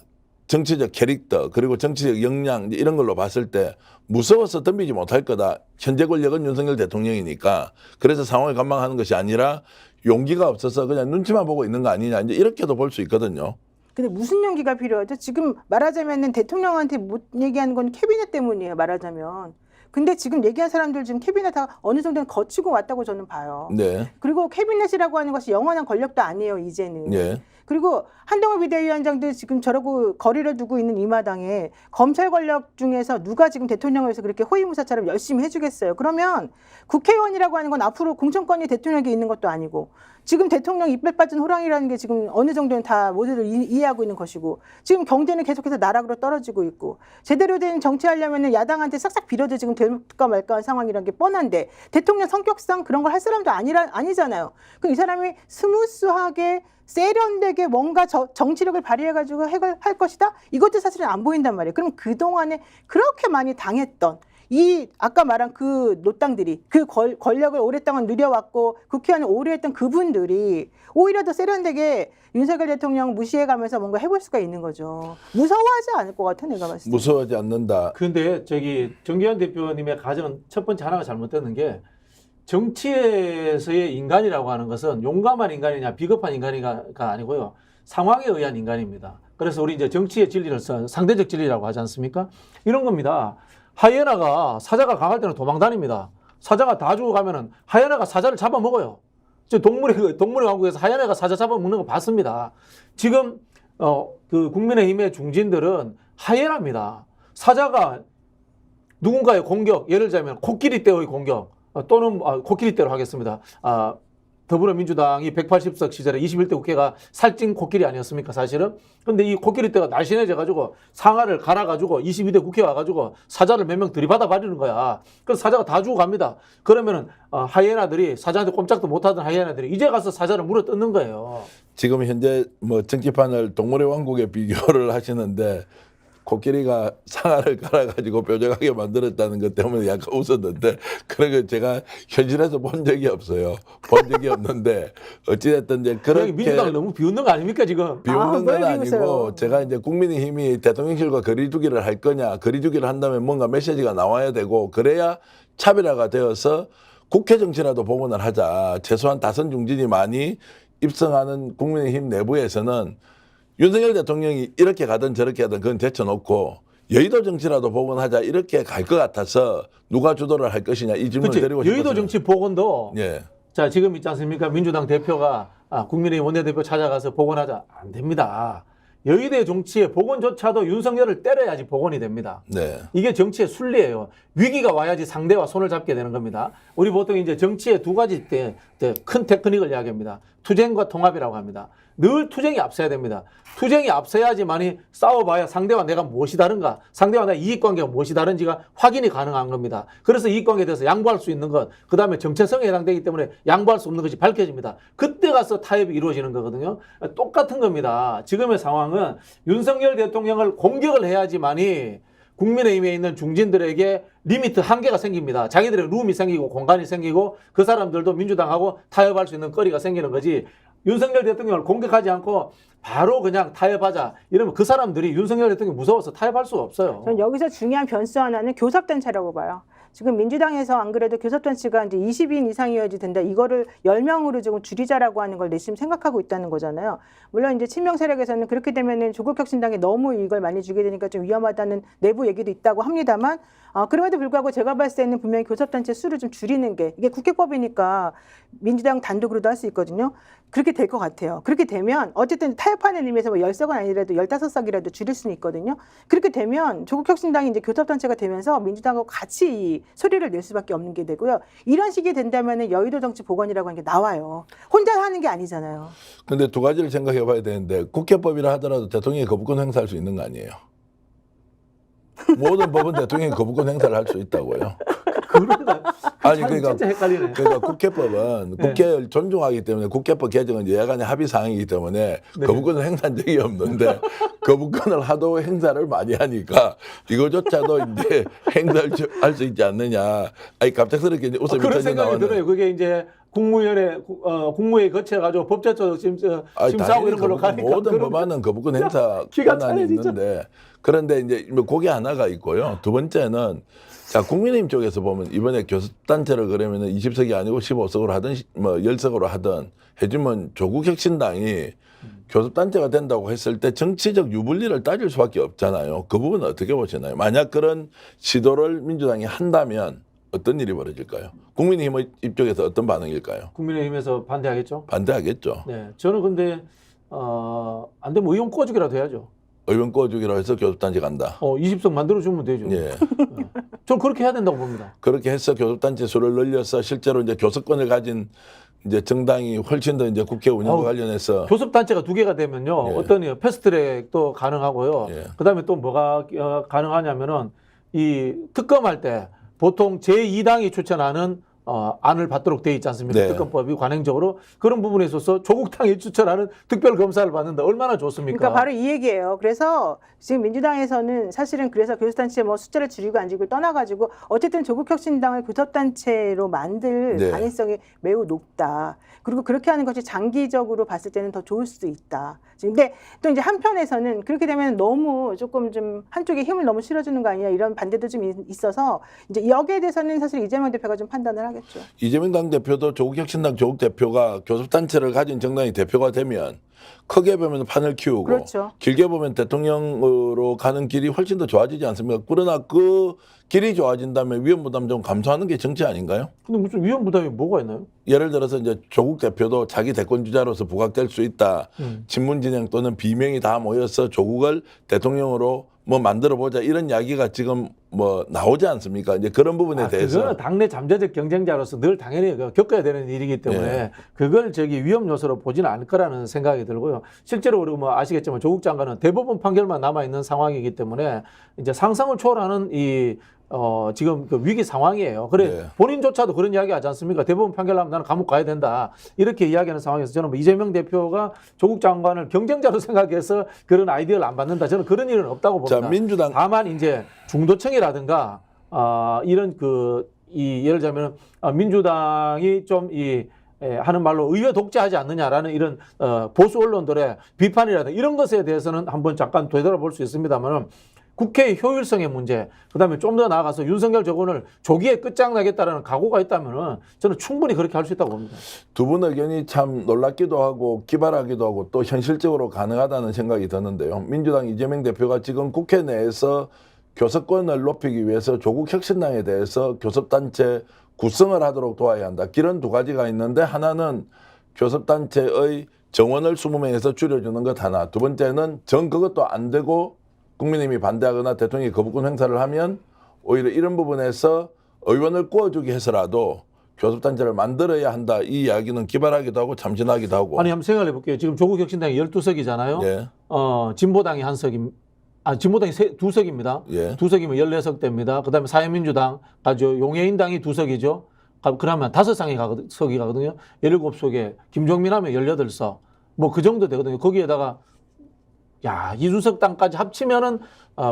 정치적 캐릭터 그리고 정치적 역량 이런 걸로 봤을 때 무서워서 덤비지 못할 거다. 현재 권력은 윤석열 대통령이니까 그래서 상황을 관망하는 것이 아니라 용기가 없어서 그냥 눈치만 보고 있는 거 아니냐. 이제 이렇게도 볼 수 있거든요. 근데 무슨 용기가 필요하죠? 지금 말하자면은 대통령한테 못 얘기하는 건 캐비넷 때문이에요. 말하자면. 근데 지금 얘기한 사람들 지금 캐비넷 다 어느 정도는 거치고 왔다고 저는 봐요. 네. 그리고 캐비넷이라고 하는 것이 영원한 권력도 아니에요. 이제는. 네. 그리고 한동훈 비대위원장도 지금 저러고 거리를 두고 있는 이 마당에 검찰 권력 중에서 누가 지금 대통령을 위해서 그렇게 호위무사처럼 열심히 해주겠어요. 그러면 국회의원이라고 하는 건 앞으로 공천권이 대통령에게 있는 것도 아니고 지금 대통령 이빨 빠진 호랑이라는 게 지금 어느 정도는 다 모두들 이해하고 있는 것이고 지금 경제는 계속해서 나락으로 떨어지고 있고 제대로 된 정치하려면 야당한테 싹싹 빌어도 지금 될까 말까한 상황이라는 게 뻔한데 대통령 성격상 그런 걸 할 사람도 아니잖아요. 그럼 이 사람이 스무스하게 세련되게 뭔가 정치력을 발휘해가지고 해결할 것이다? 이것도 사실은 안 보인단 말이에요. 그럼 그동안에 그렇게 많이 당했던 이 아까 말한 그 노땅들이 그 권력을 오랫동안 누려왔고 국회의원을 오래 했던 그분들이 오히려 더 세련되게 윤석열 대통령 무시해가면서 뭔가 해볼 수가 있는 거죠. 무서워하지 않을 것 같아 내가 봤을 때. 무서워하지 않는다. 근데 정기현 대표님의 가정은 첫 번째 하나가 잘못되는 게 정치에서의 인간이라고 하는 것은 용감한 인간이냐 비겁한 인간이가 아니고요. 상황에 의한 인간입니다. 그래서 우리 이제 정치의 진리를 상대적 진리라고 하지 않습니까? 이런 겁니다. 하이에나가 사자가 강할 때는 도망 다닙니다. 사자가 다 죽어가면은 하이에나가 사자를 잡아먹어요. 동물의 왕국에서 하이에나가 사자 잡아먹는 거 봤습니다. 지금 그 국민의힘의 중진들은 하이에나입니다. 사자가 누군가의 공격, 예를 들자면 코끼리 떼의 공격 또는 코끼리 떼로 하겠습니다. 더불어민주당이 180석 시절에 21대 국회가 살찐 코끼리 아니었습니까 사실은? 근데 이 코끼리 떼가 날씬해져가지고 상아를 갈아가지고 22대 국회 와가지고 사자를 몇 명 들이받아 버리는 거야. 그래서 사자가 다 죽어갑니다. 그러면은 하이에나들이 사자한테 꼼짝도 못하던 하이에나들이 이제 가서 사자를 물어 뜯는 거예요. 지금 현재 뭐 정치판을 동물의 왕국에 비교를 하시는데 코끼리가 상아를 갈아가지고 뾰족하게 만들었다는 것 때문에 약간 웃었는데 그런 거 제가 현실에서 본 적이 없어요. 본 적이 없는데 어찌됐든 이제 그렇게 민주당 너무 비웃는 거 아닙니까 지금? 비웃는 건 뭘 아니고 비웃어요. 제가 이제 국민의힘이 대통령실과 거리두기를 할 거냐, 거리두기를 한다면 뭔가 메시지가 나와야 되고 그래야 차별화가 되어서 국회 정치라도 복원을 하자. 최소한 다선 중진이 많이 입성하는 국민의힘 내부에서는 윤석열 대통령이 이렇게 가든 저렇게 하든 그건 제쳐놓고 여의도 정치라도 복원하자 이렇게 갈 것 같아서 누가 주도를 할 것이냐 이 질문을 그렇지. 드리고 싶어요. 여의도 정치 복원도 예. 자 지금 있지 않습니까? 민주당 대표가 국민의힘 원내대표 찾아가서 복원하자 안 됩니다. 여의도 정치의 복원조차도 윤석열을 때려야지 복원이 됩니다. 네. 이게 정치의 순리예요. 위기가 와야지 상대와 손을 잡게 되는 겁니다. 우리 보통 이제 정치의 두 가지 큰 테크닉을 이야기합니다. 투쟁과 통합이라고 합니다. 늘 투쟁이 앞서야 됩니다. 투쟁이 앞서야지만이 싸워봐야 상대와 내가 무엇이 다른가, 상대와 나의 이익관계가 무엇이 다른지가 확인이 가능한 겁니다. 그래서 이익관계에 대해서 양보할 수 있는 것, 그 다음에 정체성에 해당되기 때문에 양보할 수 없는 것이 밝혀집니다. 그때 가서 타협이 이루어지는 거거든요. 똑같은 겁니다. 지금의 상황은 윤석열 대통령을 공격을 해야지만이 국민의힘에 있는 중진들에게 리미트 한계가 생깁니다. 자기들의 룸이 생기고 공간이 생기고 그 사람들도 민주당하고 타협할 수 있는 거리가 생기는 거지. 윤석열 대통령을 공격하지 않고 바로 그냥 타협하자 이러면 그 사람들이 윤석열 대통령이 무서워서 타협할 수가 없어요. 저는 여기서 중요한 변수 하나는 교섭단체라고 봐요. 지금 민주당에서 안 그래도 교섭단체가 이제 20인 이상이어야지 된다. 이거를 10명으로 조금 줄이자라고 하는 걸 내심 생각하고 있다는 거잖아요. 물론 이제 친명 세력에서는 그렇게 되면은 조국혁신당에 너무 이걸 많이 주게 되니까 좀 위험하다는 내부 얘기도 있다고 합니다만 그럼에도 불구하고 제가 봤을 때는 분명히 교섭단체 수를 좀 줄이는 게 이게 국회법이니까 민주당 단독으로도 할 수 있거든요. 그렇게 될 것 같아요. 그렇게 되면 어쨌든 타협하는 의미에서 뭐 10석은 아니라도 15석이라도 줄일 수는 있거든요. 그렇게 되면 조국혁신당이 이제 교섭단체가 되면서 민주당하고 같이 이 소리를 낼 수밖에 없는 게 되고요. 이런 식이 된다면 여의도 정치 복원이라고 하는 게 나와요. 혼자 하는 게 아니잖아요. 근데 두 가지를 생각해 봐야 되는데 국회법이라 하더라도 대통령이 거부권 행사할 수 있는 거 아니에요? 모든 법은 대통령이 거부권 행사를 할 수 있다고요. 그런가? 아니 그러니까 진짜 헷갈리네. 그러니까 국회법은 네. 국회를 존중하기 때문에 국회법 개정은 여야간의 합의 사항이기 때문에 네. 거부권을 행사한 적이 없는데 거부권을 하도 행사를 많이 하니까 이거조차도 이제 행사할 수 있지 않느냐. 아니 갑작스럽게 이제 웃음이 그런 터져 생각이 나오는. 들어요. 그게 이제 국무회의 거쳐가지고 법제처도 심사하고 이런 걸로 가니까 모든 그런 법안은 거부권 행사 기가 권한이 차네, 진짜. 있는데 그런데 이제 뭐 그게 하나가 있고요. 두 번째는 자 국민의힘 쪽에서 보면 이번에 교섭단체를 그러면은 20석이 아니고 15석으로 하든 뭐 10석으로 하든 해주면 조국혁신당이 교섭단체가 된다고 했을 때 정치적 유불리를 따질 수밖에 없잖아요. 그 부분은 어떻게 보시나요? 만약 그런 시도를 민주당이 한다면 어떤 일이 벌어질까요? 국민의힘 입장에서 어떤 반응일까요? 국민의힘에서 반대하겠죠. 반대하겠죠. 네, 저는 근데 안 되면 의원 꺼주기라도 해야죠. 의원 꺼주기로 해서 교섭단체 간다. 20석 만들어주면 되죠. 예. 저는 그렇게 해야 된다고 봅니다. 그렇게 해서 교섭단체 수를 늘려서 실제로 이제 교섭권을 가진 이제 정당이 훨씬 더 이제 국회 운영과 관련해서 교섭단체가 2개가 되면요. 예. 어떤 패스트트랙도 가능하고요. 예. 그다음에 또 뭐가 가능하냐면은 이 특검할 때 보통 제2당이 추천하는 안을 받도록 돼 있지 않습니까? 네. 특검법이 관행적으로 그런 부분에 있어서 조국당이 추천하는 특별검사를 받는다. 얼마나 좋습니까? 그러니까 바로 이 얘기예요. 그래서 지금 민주당에서는 사실은 그래서 교섭단체 뭐 숫자를 줄이고 안 줄이고 떠나가지고 어쨌든 조국혁신당을 교섭단체로 만들 네. 가능성이 매우 높다. 그리고 그렇게 하는 것이 장기적으로 봤을 때는 더 좋을 수도 있다. 근데 또 이제 한편에서는 그렇게 되면 너무 조금 좀 한쪽에 힘을 너무 실어주는 거 아니냐 이런 반대도 좀 있어서 이제 여기에 대해서는 사실 이재명 대표가 좀 판단을 하겠죠. 이재명 당대표도 조국혁신당 조국 대표가 교섭단체를 가진 정당이 대표가 되면 크게 보면 판을 키우고 그렇죠. 길게 보면 대통령으로 가는 길이 훨씬 더 좋아지지 않습니까? 그러나 그 길이 좋아진다면 위험 부담 좀 감소하는 게 정치 아닌가요? 근데 무슨 위험 부담이 뭐가 있나요? 예를 들어서 이제 조국 대표도 자기 대권 주자로서 부각될 수 있다. 친문 진영 또는 비명이 다 모여서 조국을 대통령으로 뭐 만들어 보자 이런 이야기가 지금 뭐 나오지 않습니까? 이제 그런 부분에 대해서 그거는 당내 잠재적 경쟁자로서 늘 당연히 겪어야 되는 일이기 때문에 예. 그걸 위험 요소로 보지는 않을 거라는 생각이 들고요. 실제로 우리가 뭐 아시겠지만 조국 장관은 대법원 판결만 남아 있는 상황이기 때문에 이제 상상을 초월하는 이 지금 그 위기 상황이에요. 그래 네. 본인조차도 그런 이야기 하지 않습니까? 대법원 판결 나면 나는 감옥 가야 된다. 이렇게 이야기하는 상황에서 저는 뭐 이재명 대표가 조국 장관을 경쟁자로 생각해서 그런 아이디어를 안 받는다. 저는 그런 일은 없다고 봅니다. 자, 민주당 다만 이제 중도층이라든가 이런 예를 들자면 민주당이 좀 하는 말로 의회 독재하지 않느냐라는 이런 보수 언론들의 비판이라든가 이런 것에 대해서는 한번 잠깐 되돌아볼 수 있습니다만은 국회의 효율성의 문제, 그다음에 좀 더 나아가서 윤석열 정권을 조기에 끝장나겠다라는 각오가 있다면은 저는 충분히 그렇게 할 수 있다고 봅니다. 두 분 의견이 참 놀랍기도 하고 기발하기도 하고 또 현실적으로 가능하다는 생각이 드는데요. 민주당 이재명 대표가 지금 국회 내에서 교섭권을 높이기 위해서 조국 혁신당에 대해서 교섭단체 구성을 하도록 도와야 한다. 길은 두 가지가 있는데 하나는 교섭단체의 정원을 20명에서 줄여주는 것 하나. 두 번째는 그것도 안 되고 국민의힘이 반대하거나 대통령이 거부권 행사를 하면 오히려 이런 부분에서 의원을 구워주기 해서라도 교섭단체를 만들어야 한다. 이 이야기는 기발하기도 하고 참신하기도 하고. 아니 한번 생각해 볼게요. 지금 조국 혁신당이 12석이잖아요. 예. 진보당이 한 석임. 진보당이 2석입니다. 예. 2석이면 14석 됩니다. 그다음에 사회민주당 가죠. 용해인당이 2석이죠. 그러면 5석이 가거든요. 17석에 김종민 하면 18석. 뭐 그 정도 되거든요. 거기에다가 이준석 당까지 합치면은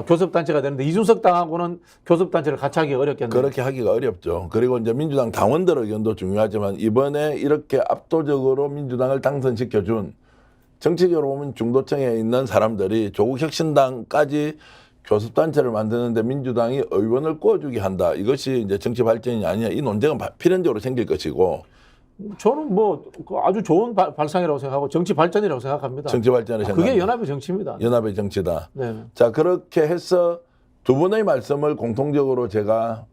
교섭단체가 되는데 이준석 당하고는 교섭단체를 같이 하기가 어렵겠네요. 그렇게 하기가 어렵죠. 그리고 이제 민주당 당원들 의견도 중요하지만 이번에 이렇게 압도적으로 민주당을 당선시켜준 정치적으로 보면 중도층에 있는 사람들이 조국 혁신당까지 교섭단체를 만드는데 민주당이 의원을 구워주게 한다. 이것이 이제 정치 발전이 아니냐. 이 논쟁은 필연적으로 생길 것이고. 저는 뭐 아주 좋은 발상이라고 생각하고 정치 발전이라고 생각합니다. 정치 발전을 생각합니다. 그게 연합의 정치입니다. 연합의 정치다. 네. 자, 그렇게 해서 두 분의 말씀을 공통적으로 제가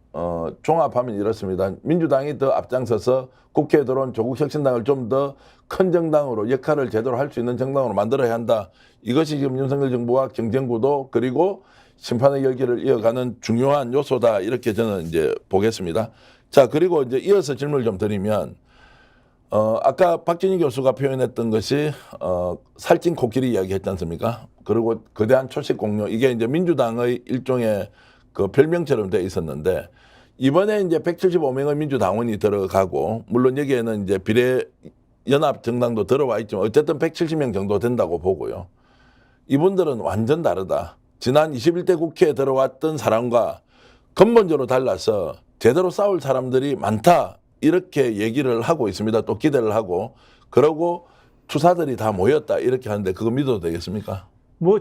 종합하면 이렇습니다. 민주당이 더 앞장서서 국회에 들어온 조국 혁신당을 좀 더 큰 정당으로 역할을 제대로 할 수 있는 정당으로 만들어야 한다. 이것이 지금 윤석열 정부와 경쟁구도 그리고 심판의 열기를 이어가는 중요한 요소다. 이렇게 저는 이제 보겠습니다. 자, 그리고 이제 이어서 질문을 좀 드리면 아까 박진희 교수가 표현했던 것이 살찐 코끼리 이야기 했지 않습니까? 그리고 거대한 초식 공룡 이게 이제 민주당의 일종의 그 별명처럼 돼 있었는데 이번에 이제 175명의 민주당원이 들어가고 물론 여기에는 이제 비례 연합 정당도 들어와 있지만 어쨌든 170명 정도 된다고 보고요. 이분들은 완전 다르다. 지난 21대 국회에 들어왔던 사람과 근본적으로 달라서 제대로 싸울 사람들이 많다. 이렇게 얘기를 하고 있습니다. 또 기대를 하고 그러고 투사들이 다 모였다 이렇게 하는데 그거 믿어도 되겠습니까? 뭐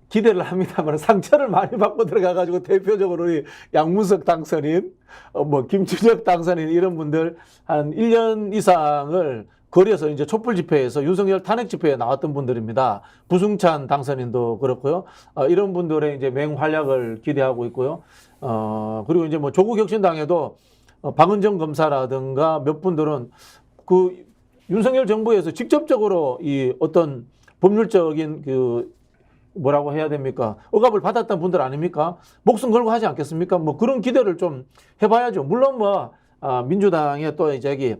기대를 합니다만 상처를 많이 받고 들어가가지고 대표적으로 양문석 당선인, 뭐 김춘혁 당선인 이런 분들 한 1년 이상을 거리에서 이제 촛불 집회에서 윤석열 탄핵 집회에 나왔던 분들입니다. 부승찬 당선인도 그렇고요. 이런 분들의 이제 맹활약을 기대하고 있고요. 그리고 이제 뭐 조국 혁신당에도 박은정 검사라든가 몇 분들은 그 윤석열 정부에서 직접적으로 이 어떤 법률적인 뭐라고 해야 됩니까? 억압을 받았던 분들 아닙니까? 목숨 걸고 하지 않겠습니까? 뭐 그런 기대를 좀 해봐야죠. 물론 뭐 민주당의 또 이제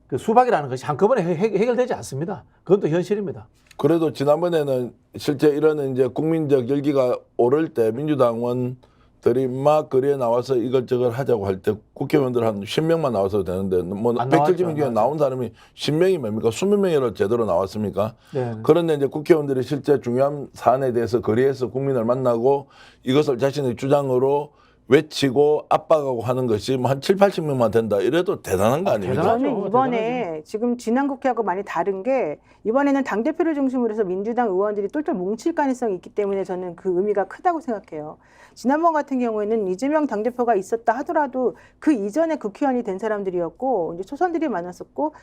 그 수박이라는 것이 한꺼번에 해결되지 않습니다. 그건 또 현실입니다. 그래도 지난번에는 실제 이런 이제 국민적 열기가 오를 때 민주당원들이 막 거리에 나와서 이것저것 하자고 할 때 국회의원들 한 10명만 나와서 되는데 뭐 170명 중에 나온 사람이 10명이 뭡니까? 20명이라도 제대로 나왔습니까? 네. 그런데 이제 국회의원들이 실제 중요한 사안에 대해서 거리에서 국민을 만나고 이것을 자신의 주장으로 외치고 압박하고 하는 것이 뭐 한 7, 80명만 된다. 이래도 대단한 거 아닙니까? 대단하죠. 저는 이번에 지금 지난 국회하고 많이 다른 게 이번에는 당대표를 중심으로 해서 민주당 의원들이 똘똘 뭉칠 가능성이 있기 때문에 저는 그 의미가 크다고 생각해요. 지난번 같은 경우에는 이재명 당대표가 있었다 하더라도 그 이전에 국회의원이 된 사람들이었고 이제 초선들이 많았었고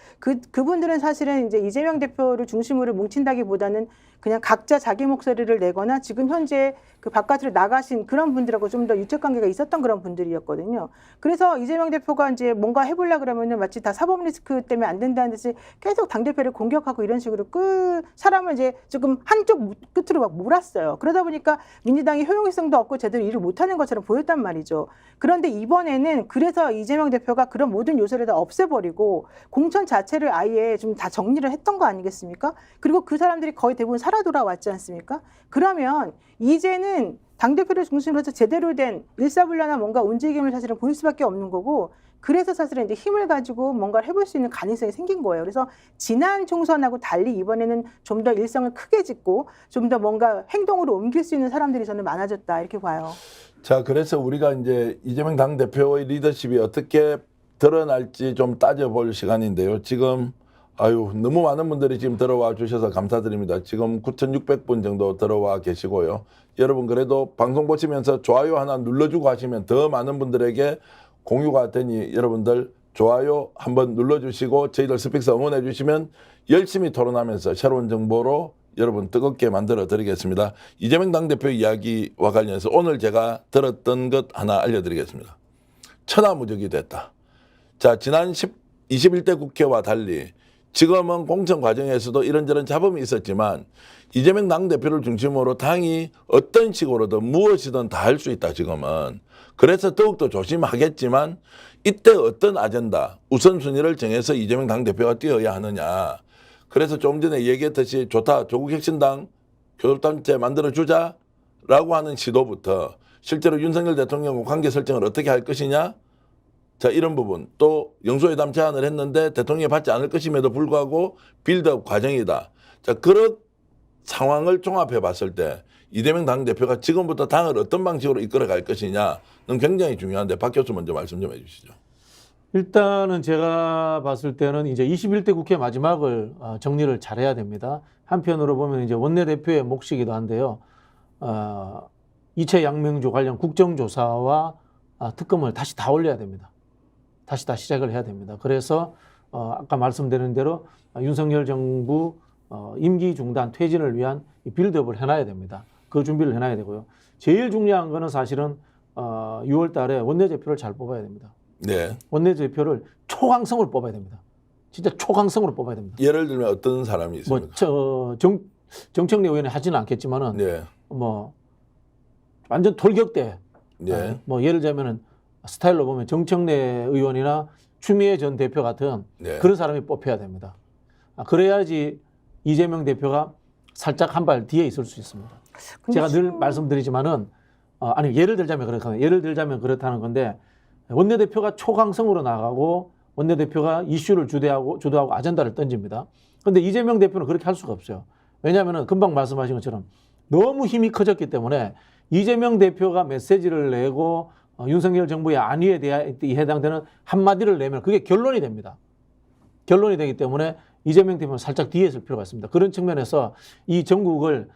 그분들은 사실은 이제 이재명 대표를 중심으로 뭉친다기보다는 그냥 각자 자기 목소리를 내거나 지금 현재 그 바깥으로 나가신 그런 분들하고 좀 더 유착 관계가 있었던 그런 분들이었거든요. 그래서 이재명 대표가 이제 뭔가 해보려 그러면은 마치 다 사법 리스크 때문에 안 된다는 듯이 계속 당대표를 공격하고 이런 식으로 사람을 이제 조금 한쪽 끝으로 막 몰았어요. 그러다 보니까 민주당이 효용성도 없고 제대로 일을 못하는 것처럼 보였단 말이죠. 그런데 이번에는 그래서 이재명 대표가 그런 모든 요소를 다 없애버리고 공천 자체를 아예 좀 다 정리를 했던 거 아니겠습니까? 그리고 그 사람들이 거의 대부분 살아 돌아왔지 않습니까? 그러면 이제는 당대표를 중심으로 해서 제대로 된 일사불란한 뭔가 움직임을 사실은 보일 수밖에 없는 거고, 그래서 사실은 이제 힘을 가지고 뭔가를 해볼 수 있는 가능성이 생긴 거예요. 그래서 지난 총선하고 달리 이번에는 좀 더 일성을 크게 짓고 좀 더 뭔가 행동으로 옮길 수 있는 사람들이 저는 많아졌다 이렇게 봐요. 자, 그래서 우리가 이제 이재명 당대표의 리더십이 어떻게 드러날지 좀 따져볼 시간인데요. 지금 너무 많은 분들이 지금 들어와 주셔서 감사드립니다. 지금 9,600분 정도 들어와 계시고요. 여러분 그래도 방송 보시면서 좋아요 하나 눌러주고 하시면 더 많은 분들에게 공유가 되니 여러분들 좋아요 한번 눌러주시고 저희들 스픽스 응원해 주시면 열심히 토론하면서 새로운 정보로 여러분 뜨겁게 만들어 드리겠습니다. 이재명 당대표 이야기와 관련해서 오늘 제가 들었던 것 하나 알려드리겠습니다. 천하무적이 됐다. 자, 지난 21대 국회와 달리 지금은 공천 과정에서도 이런저런 잡음이 있었지만 이재명 당대표를 중심으로 당이 어떤 식으로든 무엇이든 다 할 수 있다 지금은. 그래서 더욱더 조심하겠지만 이때 어떤 아젠다 우선순위를 정해서 이재명 당대표가 뛰어야 하느냐. 그래서 조금 전에 얘기했듯이 좋다 조국혁신당 교섭단체 만들어주자라고 하는 시도부터 실제로 윤석열 대통령과 관계 설정을 어떻게 할 것이냐. 자, 이런 부분 또 영수회담 제안을 했는데 대통령이 받지 않을 것임에도 불구하고 빌드업 과정이다. 자, 그런 상황을 종합해 봤을 때 이재명 당대표가 지금부터 당을 어떤 방식으로 이끌어 갈 것이냐는 굉장히 중요한데 박 교수 먼저 말씀 좀 해주시죠. 일단은 제가 봤을 때는 이제 21대 국회 마지막을 정리를 잘해야 됩니다. 한편으로 보면 이제 원내대표의 몫이기도 한데요. 이채 양명주 관련 국정조사와 특검을 다시 다 올려야 됩니다. 다시 다 시작을 해야 됩니다. 그래서 아까 말씀드린 대로 윤석열 정부 임기 중단 퇴진을 위한 빌드업을 해놔야 됩니다. 그 준비를 해놔야 되고요. 제일 중요한 거는 사실은 6월 달에 원내대표를 잘 뽑아야 됩니다. 네. 원내대표를 초강성으로 뽑아야 됩니다. 진짜 초강성으로 뽑아야 됩니다. 예를 들면 어떤 사람이 있습니까? 정청래 의원이 하지는 않겠지만은 네. 뭐 완전 돌격대. 네. 뭐 예를 들면은 스타일로 보면 정청래 의원이나 추미애 전 대표 같은 네. 그런 사람이 뽑혀야 됩니다. 그래야지 이재명 대표가 살짝 한 발 뒤에 있을 수 있습니다. 제가 늘 말씀드리지만은 아니 예를 들자면 그렇거든요. 예를 들자면 그렇다는 건데 원내대표가 초강성으로 나가고 원내대표가 이슈를 주도하고 아젠다를 던집니다. 그런데 이재명 대표는 그렇게 할 수가 없어요. 왜냐하면 금방 말씀하신 것처럼 너무 힘이 커졌기 때문에 이재명 대표가 메시지를 내고 윤석열 정부의 안위에 해당되는 한마디를 내면 그게 결론이 됩니다. 결론이 되기 때문에 이재명 대표는 살짝 뒤에 있을 필요가 있습니다. 그런 측면에서 이 전국을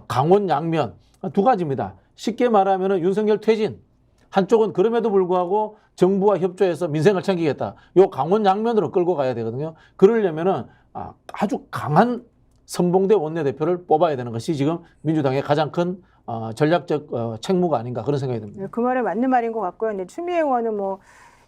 강원 양면 두 가지입니다. 쉽게 말하면 윤석열 퇴진, 한쪽은 그럼에도 불구하고 정부와 협조해서 민생을 챙기겠다. 요 강원 양면으로 끌고 가야 되거든요. 그러려면은 아주 강한 선봉대 원내대표를 뽑아야 되는 것이 지금 민주당의 가장 큰 전략적 책무가 아닌가 그런 생각이 듭니다. 그 말은 맞는 말인 것 같고요. 근데 추미애 의원은 뭐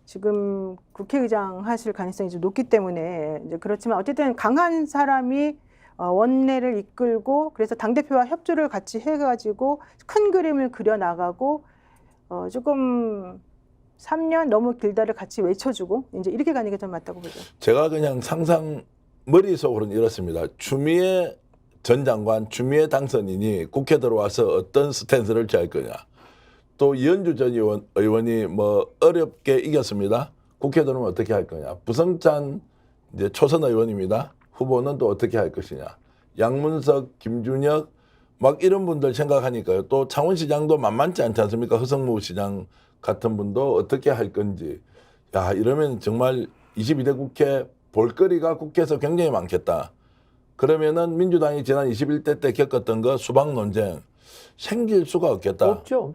지금 국회의장 하실 가능성이 좀 높기 때문에 이제 그렇지만 어쨌든 강한 사람이 원내를 이끌고 그래서 당대표와 협조를 같이 해가지고 큰 그림을 그려나가고 조금 3년 너무 길다를 같이 외쳐주고 이제 이렇게 가는 게 좀 맞다고 보죠. 제가 그냥 상상 머릿속으로는 이렇습니다. 추미애 전 장관, 추미애 당선인이 국회 들어와서 어떤 스탠스를 취할 거냐. 또 이현주 전 의원이 뭐 어렵게 이겼습니다. 국회 들어오면 어떻게 할 거냐. 부성찬 이제 초선 의원입니다. 후보는 또 어떻게 할 것이냐. 양문석, 김준혁 막 이런 분들 생각하니까요. 또 창원시장도 만만치 않지 않습니까? 허성무 시장 같은 분도 어떻게 할 건지. 야, 이러면 정말 22대 국회 볼거리가 국회에서 굉장히 많겠다. 그러면은 민주당이 지난 21대 때 겪었던 거 수박 논쟁 생길 수가 없겠다. 없죠.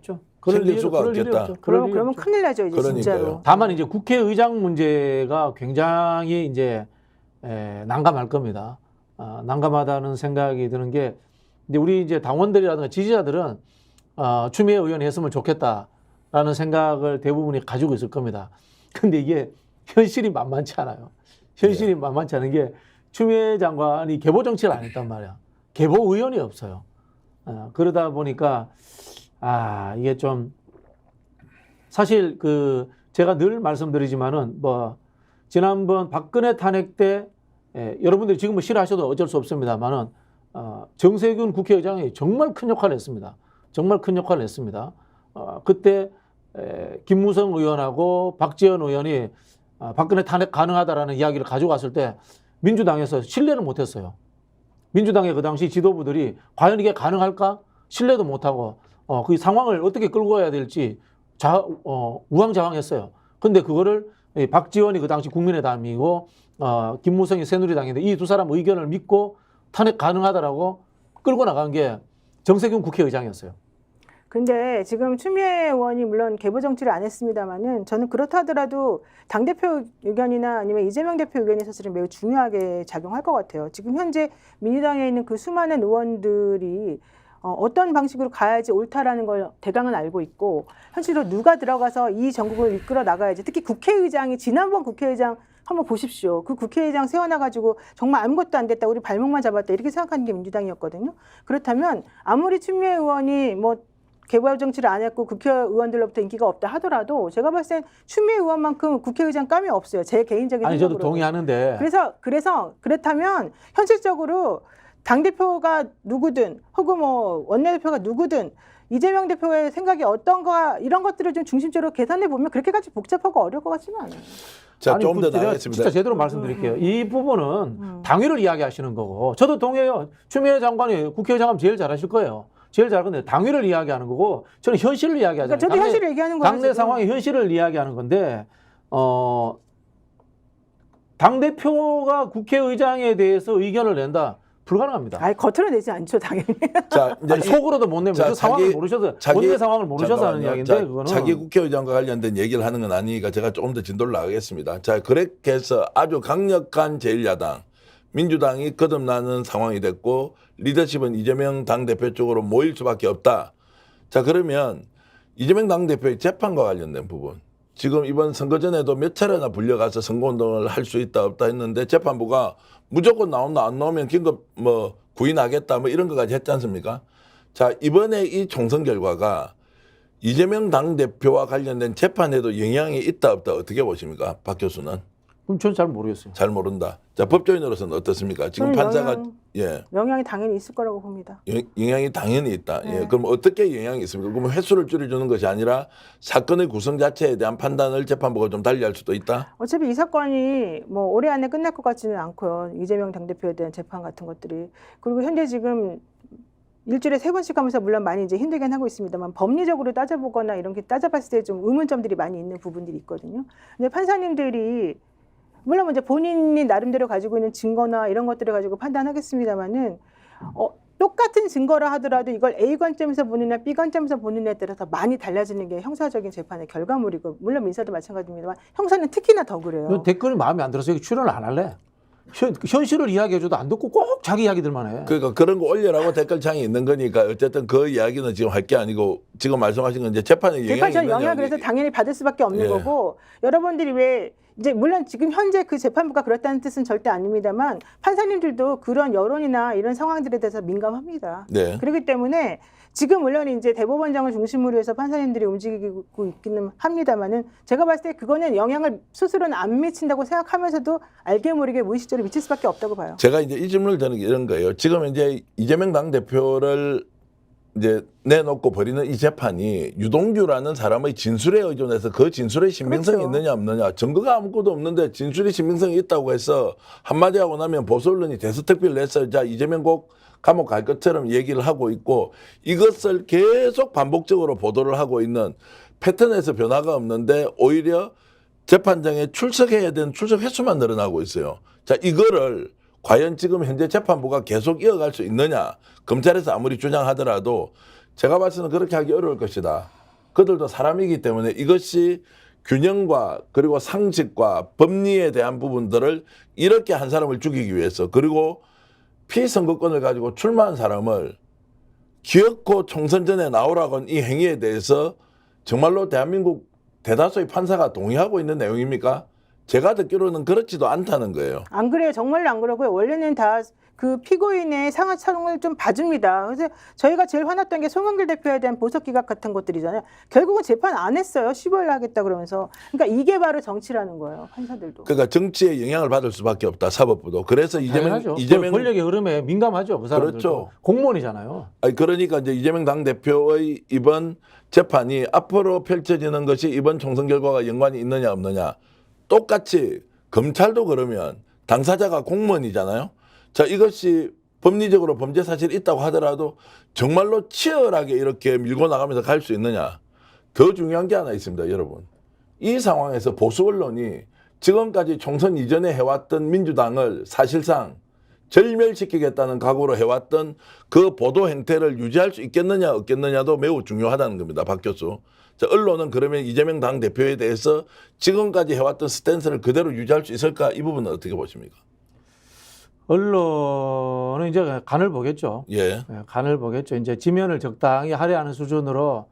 생길 수가 없겠다. 그러면 큰일 나죠 이제 그러니까요. 진짜로. 다만 이제 국회의장 문제가 굉장히 이제 난감할 겁니다. 난감하다는 생각이 드는 게 이제 우리 이제 당원들이라든가 지지자들은 추미애 의원이 했으면 좋겠다라는 생각을 대부분이 가지고 있을 겁니다. 근데 이게 현실이 만만치 않아요. 현실이 만만치 않은 게 추미애 장관이 계보 정치를 안 했단 말이야. 계보 의원이 없어요. 그러다 보니까 이게 좀 사실 그 제가 늘 말씀드리지만은 뭐 지난번 박근혜 탄핵 때 여러분들이 지금 뭐 싫어하셔도 어쩔 수 없습니다만은 정세균 국회의장이 정말 큰 역할을 했습니다. 정말 큰 역할을 했습니다. 그때 김무성 의원하고 박지원 의원이 박근혜 탄핵 가능하다라는 이야기를 가지고 왔을 때 민주당에서 신뢰를 못했어요. 민주당의 그 당시 지도부들이 과연 이게 가능할까? 신뢰도 못하고 그 상황을 어떻게 끌고 가야 될지 우왕좌왕했어요. 근데 그거를 박지원이 그 당시 국민의당이고 김무성이 새누리당인데 이 두 사람 의견을 믿고 탄핵 가능하다라고 끌고 나간 게 정세균 국회의장이었어요. 근데 지금 추미애 의원이 물론 계보 정치를 안 했습니다만은 저는 그렇다 하더라도 당대표 의견이나 아니면 이재명 대표 의견이 사실은 매우 중요하게 작용할 것 같아요. 지금 현재 민주당에 있는 그 수많은 의원들이 어떤 방식으로 가야지 옳다라는 걸 대강은 알고 있고 현실로 누가 들어가서 이 전국을 이끌어 나가야지 특히 국회의장이 지난번 국회의장 한번 보십시오. 그 국회의장 세워놔가지고 정말 아무것도 안 됐다. 우리 발목만 잡았다. 이렇게 생각하는 게 민주당이었거든요. 그렇다면 아무리 추미애 의원이 뭐 개발 정치를 안 했고 국회의원들로부터 인기가 없다 하더라도 제가 봤을 땐 추미애 의원만큼 국회의장 감이 없어요. 제 개인적인 아니 생각으로. 저도 동의하는데 그래서 그렇다면 현실적으로 당대표가 누구든 혹은 뭐 원내대표가 누구든 이재명 대표의 생각이 어떤가 이런 것들을 좀 중심적으로 계산해 보면 그렇게까지 복잡하고 어려울 것 같지는 않아요. 자, 좀 더 제가 나가겠습니다. 진짜 제대로 말씀드릴게요. 이 부분은 당위를 이야기하시는 거고 저도 동의해요. 추미애 장관이 국회의장하면 제일 잘하실 거예요. 제일 잘 건데 당위를 이야기하는 거고 저는 현실을 이야기하잖아요. 그러니까 저도 현실을 얘기하는 거예요. 당내 지금. 상황의 현실을 이야기하는 건데 당대표가 국회의장에 대해서 의견을 낸다. 불가능합니다. 아니 겉으로 내지 않죠 당연히. 자, 이제 아니, 속으로도 못 내면 그 상황을 모르셔서 원내 상황을 모르셔서 하는 이야기인데 자, 그거는 자기 국회의장과 관련된 얘기를 하는 건 아니니까 제가 조금 더 진도를 나가겠습니다. 자, 그렇게 해서 아주 강력한 제1야당 민주당이 거듭나는 상황이 됐고 리더십은 이재명 당대표 쪽으로 모일 수밖에 없다. 자, 그러면 이재명 당대표의 재판과 관련된 부분 지금 이번 선거 전에도 몇 차례나 불려가서 선거운동을 할 수 있다 없다 했는데 재판부가 무조건 나온다 안 나오면 긴급 뭐 구인하겠다 뭐 이런 것까지 했지 않습니까? 자, 이번에 이 총선 결과가 이재명 당대표와 관련된 재판에도 영향이 있다 없다 어떻게 보십니까? 박 교수는? 그럼 저는 잘 모르겠어요. 잘 모른다. 자, 법조인으로서는 어떻습니까? 지금 저는 판사가 영향이 당연히 있을 거라고 봅니다. 영향이 당연히 있다. 네. 예. 그럼 어떻게 영향이 있습니까? 그러면 횟수를 줄여주는 것이 아니라 사건의 구성 자체에 대한 판단을 재판부가 좀 달리할 수도 있다. 어차피 이 사건이 뭐 올해 안에 끝날 것 같지는 않고요. 이재명 당대표에 대한 재판 같은 것들이. 그리고 현재 지금 일주일에 3번씩 하면서 물론 많이 이제 힘들긴 하고 있습니다만 법리적으로 따져보거나 이런 게 따져봤을 때 좀 의문점들이 많이 있는 부분들이 있거든요. 근데 판사님들이 물론 이제 본인이 나름대로 가지고 있는 증거나 이런 것들을 가지고 판단하겠습니다만은 똑같은 증거라 하더라도 이걸 A 관점에서 보느냐 B 관점에서 보느냐에 따라서 많이 달라지는 게 형사적인 재판의 결과물이고 물론 민사도 마찬가지입니다만 형사는 특히나 더 그래요. 댓글이 마음에 안 들어서 여기 출연을 안 할래. 현실을 이야기해줘도 안 듣고 꼭 자기 이야기들만 해. 그러니까 그런 거 올려라고 댓글창이 있는 거니까 어쨌든 그 이야기는 지금 할 게 아니고 지금 말씀하신 건 이제 재판에 영향이 재판 있느냐. 영향 그래서 당연히 받을 수밖에 없는 예. 거고 여러분들이 왜 이제 물론 지금 현재 그 재판부가 그렇다는 뜻은 절대 아닙니다만 판사님들도 그런 여론이나 이런 상황들에 대해서 민감합니다. 네. 그렇기 때문에 지금 물론 이제 대법원장을 중심으로 해서 판사님들이 움직이고 있기는 합니다만은 제가 봤을 때 그거는 영향을 스스로는 안 미친다고 생각하면서도 알게 모르게 무의식적으로 미칠 수밖에 없다고 봐요. 제가 이제 이 질문을 드는 게 이런 거예요. 지금 이제 이재명 당대표를 이제 내놓고 벌이는 이 재판이 유동규라는 사람의 진술에 의존해서 그 진술의 신빙성이 그렇죠. 있느냐 없느냐 증거가 아무것도 없는데 진술의 신빙성이 있다고 해서 한마디 하고 나면 보수 언론이 대서특필을 냈어요. 자, 이재명 꼭 감옥 갈 것처럼 얘기를 하고 있고 이것을 계속 반복적으로 보도를 하고 있는 패턴에서 변화가 없는데 오히려 재판장에 출석해야 되는 출석 횟수만 늘어나고 있어요. 자, 이거를 과연 지금 현재 재판부가 계속 이어갈 수 있느냐. 검찰에서 아무리 주장하더라도 제가 봤을 때는 그렇게 하기 어려울 것이다. 그들도 사람이기 때문에 이것이 균형과 그리고 상식과 법리에 대한 부분들을 이렇게 한 사람을 죽이기 위해서 그리고 피선거권을 가지고 출마한 사람을 기어코 총선 전에 나오라고 한 이 행위에 대해서 정말로 대한민국 대다수의 판사가 동의하고 있는 내용입니까? 제가 듣기로는 그렇지도 않다는 거예요. 안 그래요. 정말로 안 그러고요. 원래는 다 그 피고인의 상황을 좀 봐줍니다. 그래서 저희가 제일 화났던 게 송영길 대표에 대한 보석 기각 같은 것들이잖아요. 결국은 재판 안 했어요. 15일 하겠다 그러면서. 그러니까 이게 바로 정치라는 거예요. 판사들도. 그러니까 정치에 영향을 받을 수밖에 없다. 사법부도. 그래서 당연하죠. 이재명 권력의 흐름에 민감하죠. 그 사람들도. 그렇죠. 공무원이잖아요. 아니 그러니까 이제 이재명 당대표의 이번 재판이 앞으로 펼쳐지는 것이 이번 총선 결과가 연관이 있느냐 없느냐. 똑같이 검찰도 그러면 당사자가 공무원이잖아요. 자, 이것이 법리적으로 범죄 사실이 있다고 하더라도 정말로 치열하게 이렇게 밀고 나가면서 갈 수 있느냐. 더 중요한 게 하나 있습니다, 여러분. 이 상황에서 보수 언론이 지금까지 총선 이전에 해왔던 민주당을 사실상 절멸시키겠다는 각오로 해왔던 그 보도 행태를 유지할 수 있겠느냐 없겠느냐도 매우 중요하다는 겁니다. 박 교수. 자, 언론은 그러면 이재명 당대표에 대해서 지금까지 해왔던 스탠스를 그대로 유지할 수 있을까? 이 부분은 어떻게 보십니까? 언론은 이제 간을 보겠죠. 예. 예, 간을 보겠죠. 이제 지면을 적당히 할애하는 수준으로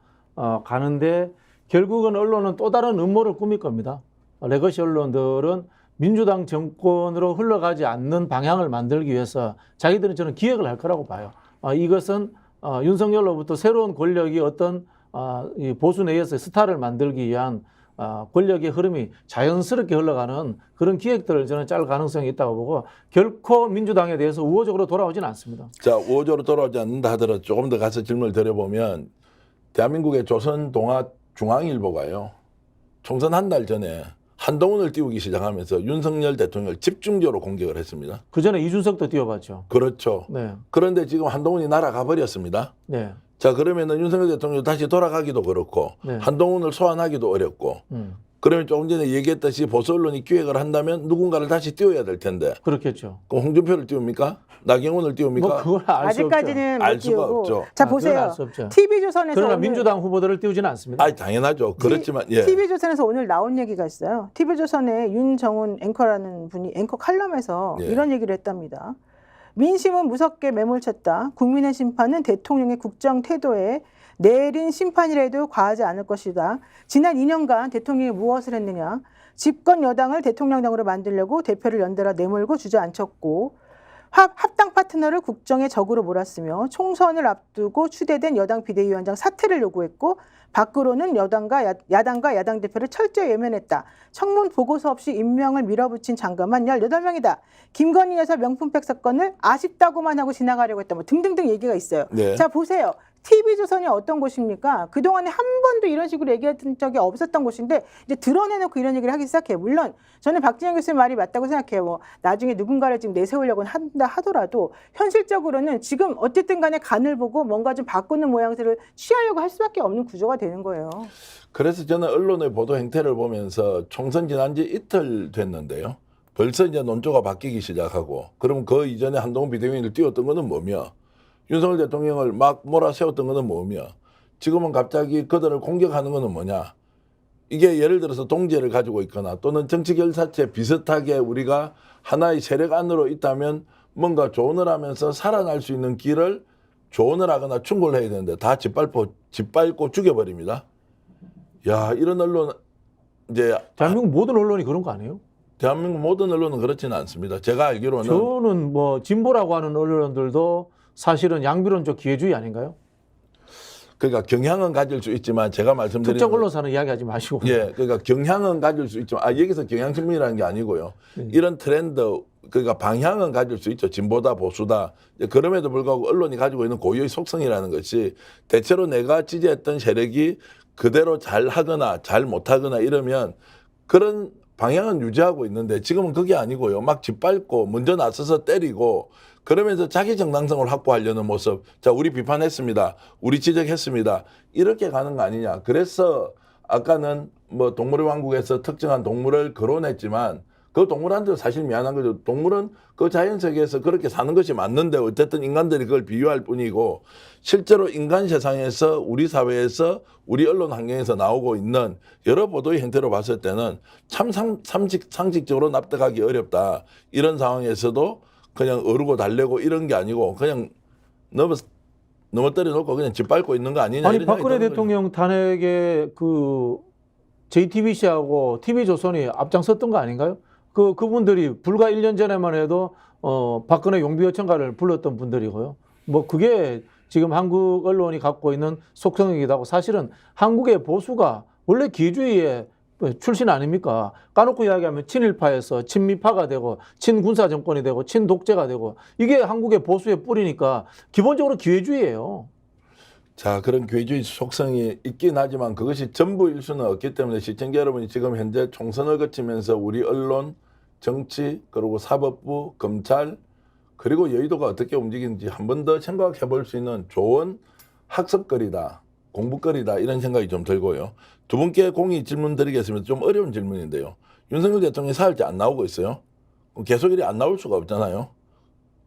가는데 결국은 언론은 또 다른 음모를 꾸밀 겁니다. 레거시 언론들은 민주당 정권으로 흘러가지 않는 방향을 만들기 위해서 자기들은 저는 기획을 할 거라고 봐요. 이것은 윤석열로부터 새로운 권력이 어떤 이 보수 내에서 스타를 만들기 위한 권력의 흐름이 자연스럽게 흘러가는 그런 기획들을 저는 짤 가능성이 있다고 보고 결코 민주당에 대해서 우호적으로 돌아오지는 않습니다. 자, 우호적으로 돌아오지 않는다 하더라도 조금 더 가서 질문을 드려보면 대한민국의 조선동아중앙일보가요. 총선 한 달 전에 한동훈을 띄우기 시작하면서 윤석열 대통령을 집중적으로 공격을 했습니다. 그 전에 이준석도 띄워봤죠. 그렇죠. 네, 그런데 지금 한동훈이 날아가 버렸습니다. 네, 자, 그러면은 윤석열 대통령 다시 돌아가기도 그렇고 네. 한동훈을 소환하기도 어렵고 그러면 조금 전에 얘기했듯이 보수 언론이 기획을 한다면 누군가를 다시 띄워야 될 텐데 그렇겠죠. 그럼 홍준표를 띄웁니까? 나경원을 띄웁니까? 뭐 그걸 알 수 없죠. 아직까지는 못 알 수가 띄우고. 없죠. 자, 그건 보세요. 알수 없죠. TV조선에서 그러나 오늘 민주당 후보들을 띄우지는 않습니다. 아, 당연하죠. 그렇지만 예. TV조선에서 오늘 나온 얘기가 있어요. TV조선의 윤정훈 앵커라는 분이 앵커 칼럼에서 예. 이런 얘기를 했답니다. 민심은 무섭게 매몰쳤다. 국민의 심판은 대통령의 국정 태도에 내린 심판이라도 과하지 않을 것이다. 지난 2년간 대통령이 무엇을 했느냐. 집권 여당을 대통령당으로 만들려고 대표를 연달아 내몰고 주저앉혔고 합당 파트너를 국정의 적으로 몰았으며 총선을 앞두고 추대된 여당 비대위원장 사퇴를 요구했고 밖으로는 야당과 야당 대표를 철저히 외면했다. 청문 보고서 없이 임명을 밀어붙인 장관만 18명이다. 김건희 여사 명품백 사건을 아쉽다고만 하고 지나가려고 했다. 뭐 등등등 얘기가 있어요. 네. 자, 보세요. TV조선이 어떤 곳입니까? 그동안에 한 번도 이런 식으로 얘기했던 적이 없었던 곳인데 이제 드러내놓고 이런 얘기를 하기 시작해요. 물론 저는 박진영 교수의 말이 맞다고 생각해요. 뭐 나중에 누군가를 지금 내세우려고 한다 하더라도 현실적으로는 지금 어쨌든 간에 간을 보고 뭔가 좀 바꾸는 모양새를 취하려고 할 수밖에 없는 구조가 되는 거예요. 그래서 저는 언론의 보도 행태를 보면서 총선 지난 지 이틀 됐는데요. 벌써 이제 논조가 바뀌기 시작하고 그럼 그 이전에 한동훈 비대위원을 띄웠던 거는 뭐며 윤석열 대통령을 막 몰아세웠던 거는 뭐며 지금은 갑자기 그들을 공격하는 거는 뭐냐. 이게 예를 들어서 동지를 가지고 있거나 또는 정치 결사체 비슷하게 우리가 하나의 세력 안으로 있다면 뭔가 조언을 하면서 살아날 수 있는 길을 조언을 하거나 충고를 해야 되는데 다 짓밟고 죽여버립니다. 야, 이런 언론 이제 대한민국 모든 언론이 그런 거 아니에요? 대한민국 모든 언론은 그렇지는 않습니다. 제가 알기로는 저는 뭐 진보라고 하는 언론들도 사실은 양비론적 기회주의 아닌가요? 그러니까 경향은 가질 수 있지만 제가 말씀드린 특정 언론사는 이야기하지 마시고. 예, 그러니까 경향은 가질 수 있지만 여기서 경향신문이라는 게 아니고요. 이런 트렌드 그러니까 방향은 가질 수 있죠. 진보다 보수다. 그럼에도 불구하고 언론이 가지고 있는 고유의 속성이라는 것이 대체로 내가 지지했던 세력이 그대로 잘 하거나 잘 못하거나 이러면 그런 방향은 유지하고 있는데 지금은 그게 아니고요. 막 짓밟고 먼저 나서서 때리고 그러면서 자기 정당성을 확보하려는 모습. 자, 우리 비판했습니다. 우리 지적했습니다. 이렇게 가는 거 아니냐. 그래서 아까는 뭐 동물의 왕국에서 특정한 동물을 거론했지만 그 동물한테 사실 미안한 거죠. 동물은 그 자연 세계에서 그렇게 사는 것이 맞는데 어쨌든 인간들이 그걸 비유할 뿐이고 실제로 인간 세상에서 우리 사회에서 우리 언론 환경에서 나오고 있는 여러 보도의 형태로 봤을 때는 참 상식적으로 납득하기 어렵다. 이런 상황에서도 그냥 어르고 달래고 이런 게 아니고 그냥 넘어뜨려 놓고 그냥 짓밟고 있는 거 아니냐. 아니 이런 생각이 박근혜 드는 대통령 탄핵에 그 JTBC하고 TV조선이 앞장섰던 거 아닌가요? 그분들이 불과 1년 전에만 해도 박근혜 용비어천가를 불렀던 분들이고요. 뭐 그게 지금 한국 언론이 갖고 있는 속성이기도 하고 사실은 한국의 보수가 원래 기주의의 출신 아닙니까? 까놓고 이야기하면 친일파에서 친미파가 되고 친군사 정권이 되고 친독재가 되고 이게 한국의 보수의 뿌리니까 기본적으로 기회주의예요. 자, 그런 기회주의 속성이 있긴 하지만 그것이 전부일 수는 없기 때문에 시청자 여러분이 지금 현재 총선을 거치면서 우리 언론, 정치, 그리고 사법부, 검찰, 그리고 여의도가 어떻게 움직이는지 한 번 더 생각해 볼 수 있는 좋은 학습거리다, 공부거리다 이런 생각이 좀 들고요. 두 분께 공의 질문 드리겠습니다. 좀 어려운 질문인데요. 윤석열 대통령이 사흘째 안 나오고 있어요. 계속 이리 안 나올 수가 없잖아요.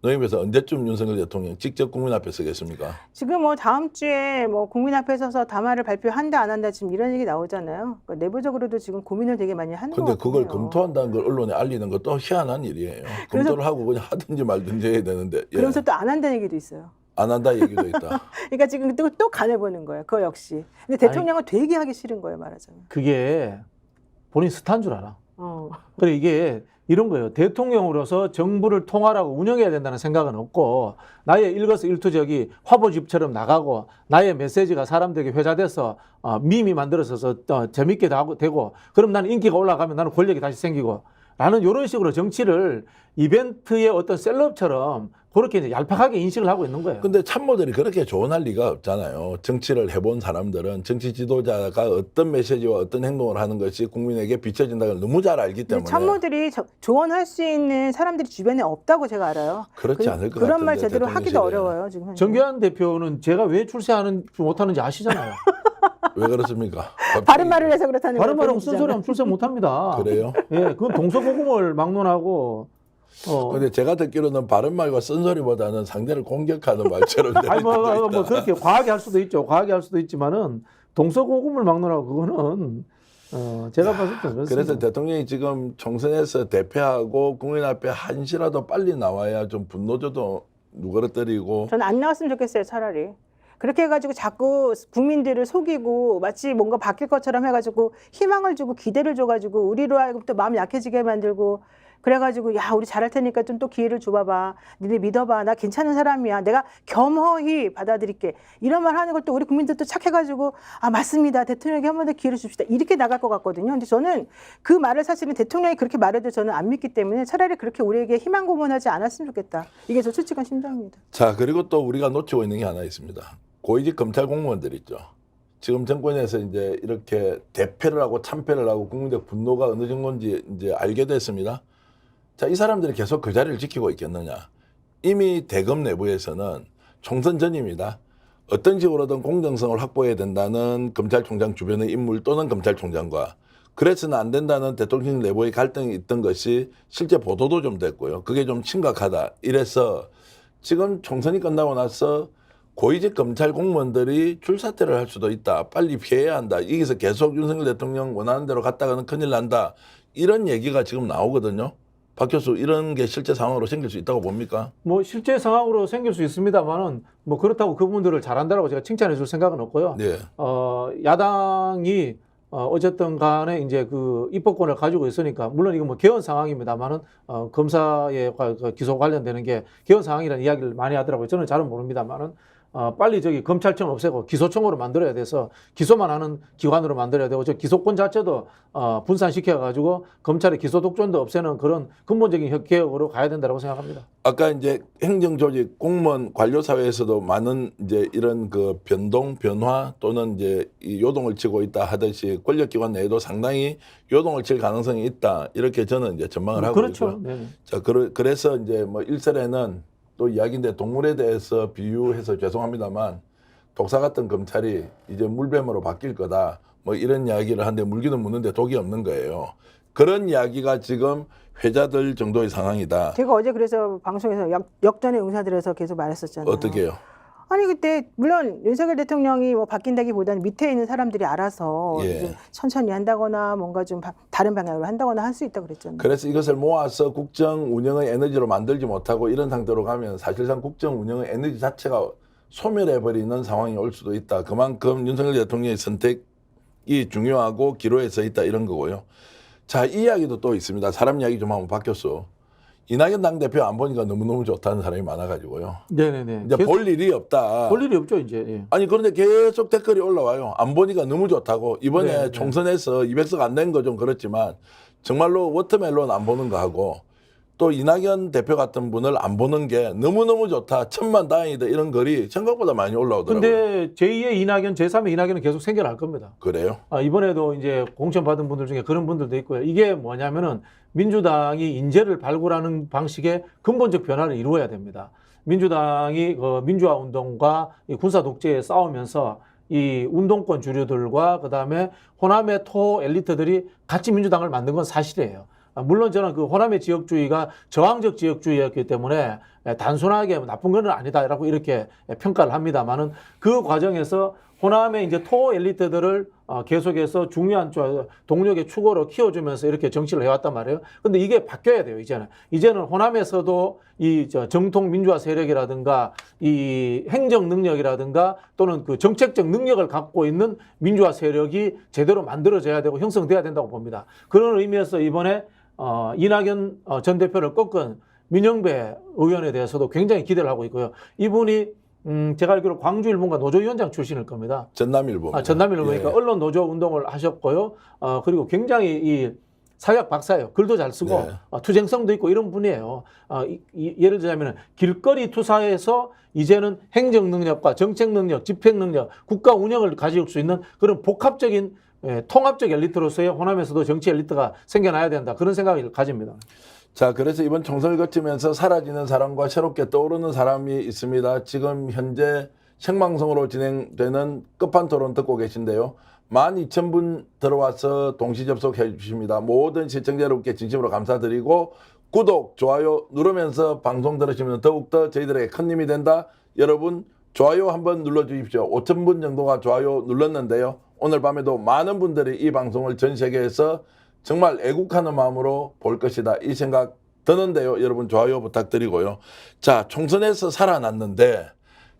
노영입에서 언제쯤 윤석열 대통령 직접 국민 앞에 서겠습니까? 지금 뭐 다음 주에 뭐 국민 앞에 서서 담화를 발표한다 안 한다 지금 이런 얘기 나오잖아요. 그러니까 내부적으로도 지금 고민을 되게 많이 하는 것 근데 같아요. 그걸 검토한다는 걸 언론에 알리는 것도 희한한 일이에요. 검토를 하고 그냥 하든지 말든지 해야 되는데. 예. 그러면서 또 안 한다는 얘기도 있어요. 안 한다 얘기도 있다. 그러니까 지금 또 간해보는 거예요. 그거 역시. 근데 대통령은 되게 하기 싫은 거예요, 말하자면. 그게 본인 스타인 줄 알아. 어. 그래 이게 이런 거예요. 대통령으로서 정부를 통할하고 운영해야 된다는 생각은 없고 나의 일거수일투족이 화보집처럼 나가고 나의 메시지가 사람들에게 회자돼서 밈이 만들어져서 재밌게 되고 그럼 나는 인기가 올라가면 나는 권력이 다시 생기고 라는 이런 식으로 정치를 이벤트의 어떤 셀럽처럼 그렇게 이제 얄팍하게 인식을 하고 있는 거예요. 근데 참모들이 그렇게 조언할 리가 없잖아요. 정치를 해본 사람들은 정치 지도자가 어떤 메시지와 어떤 행동을 하는 것이 국민에게 비춰진다는 걸 너무 잘 알기 때문에. 참모들이 조언할 수 있는 사람들이 주변에 없다고 제가 알아요. 그렇지 않을 것 그런 말 같은데, 제대로 대통령실에. 하기도 어려워요. 지금 현재. 정계한 대표는 제가 왜 출세하는 못하는지 아시잖아요. 왜 그렇습니까? 바른 말을 해서 그렇다는 바른 말하고 거예요. 쓴소리하면 출세 못합니다. 그래요? 예, 그건 동서고금을 막론하고. 근데 제가 듣기로는 바른 말과 쓴소리보다는 상대를 공격하는 말처럼 아니 뭐 있다. 그렇게 과하게 할 수도 있죠. 과하게 할 수도 있지만은 동서고금을 막론하고 그거는 제가 봤을 때 그렇습니다. 그래서 대통령이 지금 총선에서 대패하고 국민 앞에 한시라도 빨리 나와야 좀 분노조도 누그러뜨리고. 저는 안 나왔으면 좋겠어요, 차라리. 그렇게 해가지고 자꾸 국민들을 속이고 마치 뭔가 바뀔 것처럼 해가지고 희망을 주고 기대를 줘가지고 우리로 하여금 또 마음 약해지게 만들고 그래가지고 야 우리 잘할 테니까 좀 또 기회를 줘봐봐. 니네 믿어봐. 나 괜찮은 사람이야. 내가 겸허히 받아들일게. 이런 말 하는 걸 또 우리 국민들도 착해가지고 아 맞습니다. 대통령에게 한 번 더 기회를 줍시다. 이렇게 나갈 것 같거든요. 근데 저는 그 말을 사실은 대통령이 그렇게 말해도 저는 안 믿기 때문에 차라리 그렇게 우리에게 희망 고문하지 않았으면 좋겠다. 이게 저 솔직한 심정입니다. 자, 그리고 또 우리가 놓치고 있는 게 하나 있습니다. 고위직 검찰 공무원들 있죠. 지금 정권에서 이제 이렇게 대패를 하고 참패를 하고 국민적 분노가 어느 정도인지 이제 알게 됐습니다. 자, 이 사람들이 계속 그 자리를 지키고 있겠느냐. 이미 대검 내부에서는 총선 전입니다. 어떤 식으로든 공정성을 확보해야 된다는 검찰총장 주변의 인물 또는 검찰총장과 그래서는 안 된다는 대통령 내부의 갈등이 있던 것이 실제 보도도 좀 됐고요. 그게 좀 심각하다. 이래서 지금 총선이 끝나고 나서 고위직 검찰 공무원들이 줄사퇴를 할 수도 있다. 빨리 피해야 한다. 여기서 계속 윤석열 대통령 원하는 대로 갔다가는 큰일 난다. 이런 얘기가 지금 나오거든요. 박 교수, 이런 게 실제 상황으로 생길 수 있다고 봅니까? 뭐 실제 상황으로 생길 수 있습니다만은 뭐 그렇다고 그분들을 잘한다라고 제가 칭찬해 줄 생각은 없고요. 네. 야당이 어쨌든 간에 이제 그 입법권을 가지고 있으니까 물론 이거 뭐 개헌 상황입니다만은 검사의 기소 관련되는 게 개헌 상황이라는 이야기를 많이 하더라고요. 저는 잘은 모릅니다만은 빨리 저기 검찰청 없애고 기소청으로 만들어야 돼서 기소만 하는 기관으로 만들어야 되고 저 기소권 자체도 분산시켜 가지고 검찰의 기소 독점도 없애는 그런 근본적인 개혁으로 가야 된다고 생각합니다. 아까 이제 행정조직 공무원 관료 사회에서도 많은 이제 이런 그 변동 변화 또는 이제 이 요동을 치고 있다 하듯이 권력기관 내에도 상당히 요동을 칠 가능성이 있다 이렇게 저는 이제 전망을 하고 그렇죠. 있고요. 네네. 자, 그래서 이제 뭐 일설에는 또 이야기인데 동물에 대해서 비유해서 죄송합니다만 독사 같은 검찰이 이제 물뱀으로 바뀔 거다. 뭐 이런 이야기를 하는데 물기는 묻는데 독이 없는 거예요. 그런 이야기가 지금 회자될 정도의 상황이다. 제가 어제 그래서 방송에서 역전의 응사들에서 계속 말했었잖아요. 어떻게 해요? 아니 그때 물론 윤석열 대통령이 뭐 바뀐다기보다는 밑에 있는 사람들이 알아서 예. 좀 천천히 한다거나 뭔가 좀 다른 방향으로 한다거나 할 수 있다 그랬잖아요. 그래서 이것을 모아서 국정 운영의 에너지로 만들지 못하고 이런 상태로 가면 사실상 국정 운영의 에너지 자체가 소멸해버리는 상황이 올 수도 있다. 그만큼 윤석열 대통령의 선택이 중요하고 기로에 서 있다 이런 거고요. 자, 이 이야기도 또 있습니다. 사람 이야기 좀 한번 바뀌었어. 이낙연 당대표 안 보니까 너무너무 좋다는 사람이 많아가지고요. 네네네. 이제 볼 일이 없다. 볼 일이 없죠 이제. 예. 아니 그런데 계속 댓글이 올라와요. 안 보니까 너무 좋다고. 이번에 네, 네. 총선에서 200석 안 된 거 좀 그렇지만 정말로 워터멜론 안 보는 거 하고 또 이낙연 대표 같은 분을 안 보는 게 너무너무 좋다. 천만다행이다. 이런 글이 생각보다 많이 올라오더라고요. 근데 제2의 이낙연, 제3의 이낙연은 계속 생겨날 겁니다. 그래요? 이번에도 이제 공천 받은 분들 중에 그런 분들도 있고요. 이게 뭐냐면은 민주당이 인재를 발굴하는 방식의 근본적 변화를 이루어야 됩니다. 민주당이 민주화 운동과 이 군사 독재에 싸우면서 이 운동권 주류들과 그다음에 호남의 토 엘리트들이 같이 민주당을 만든 건 사실이에요. 물론 저는 그 호남의 지역주의가 저항적 지역주의였기 때문에 단순하게 나쁜 건 아니다라고 이렇게 평가를 합니다만은 그 과정에서 호남의 이제 토 엘리트들을 계속해서 중요한 동력의 축으로 키워주면서 이렇게 정치를 해왔단 말이에요. 근데 이게 바뀌어야 돼요, 이제는. 이제는 호남에서도 이 정통 민주화 세력이라든가 이 행정 능력이라든가 또는 그 정책적 능력을 갖고 있는 민주화 세력이 제대로 만들어져야 되고 형성돼야 된다고 봅니다. 그런 의미에서 이번에 이낙연 전 대표를 꺾은 민영배 의원에 대해서도 굉장히 기대를 하고 있고요. 이분이 제가 알기로 광주일본가 노조위원장 출신일 겁니다. 전남일보. 전남일보니까 예. 언론 노조 운동을 하셨고요. 그리고 굉장히 이 사회학 박사예요. 글도 잘 쓰고 네. 투쟁성도 있고 이런 분이에요. 예를 들자면 길거리 투사에서 이제는 행정 능력과 정책 능력, 집행 능력, 국가 운영을 가질 수 있는 그런 복합적인 통합적 엘리트로서의 호남에서도 정치 엘리트가 생겨나야 된다. 그런 생각을 가집니다. 자, 그래서 이번 총선을 거치면서 사라지는 사람과 새롭게 떠오르는 사람이 있습니다. 지금 현재 생방송으로 진행되는 끝판토론 듣고 계신데요. 12,000분 들어와서 동시 접속해 주십니다. 모든 시청자 여러분께 진심으로 감사드리고 구독, 좋아요 누르면서 방송 들으시면 더욱더 저희들에게 큰 힘이 된다. 여러분 좋아요 한번 눌러주십시오. 5,000분 정도가 좋아요 눌렀는데요. 오늘 밤에도 많은 분들이 이 방송을 전 세계에서 정말 애국하는 마음으로 볼 것이다. 이 생각 드는데요. 여러분 좋아요 부탁드리고요. 자, 총선에서 살아났는데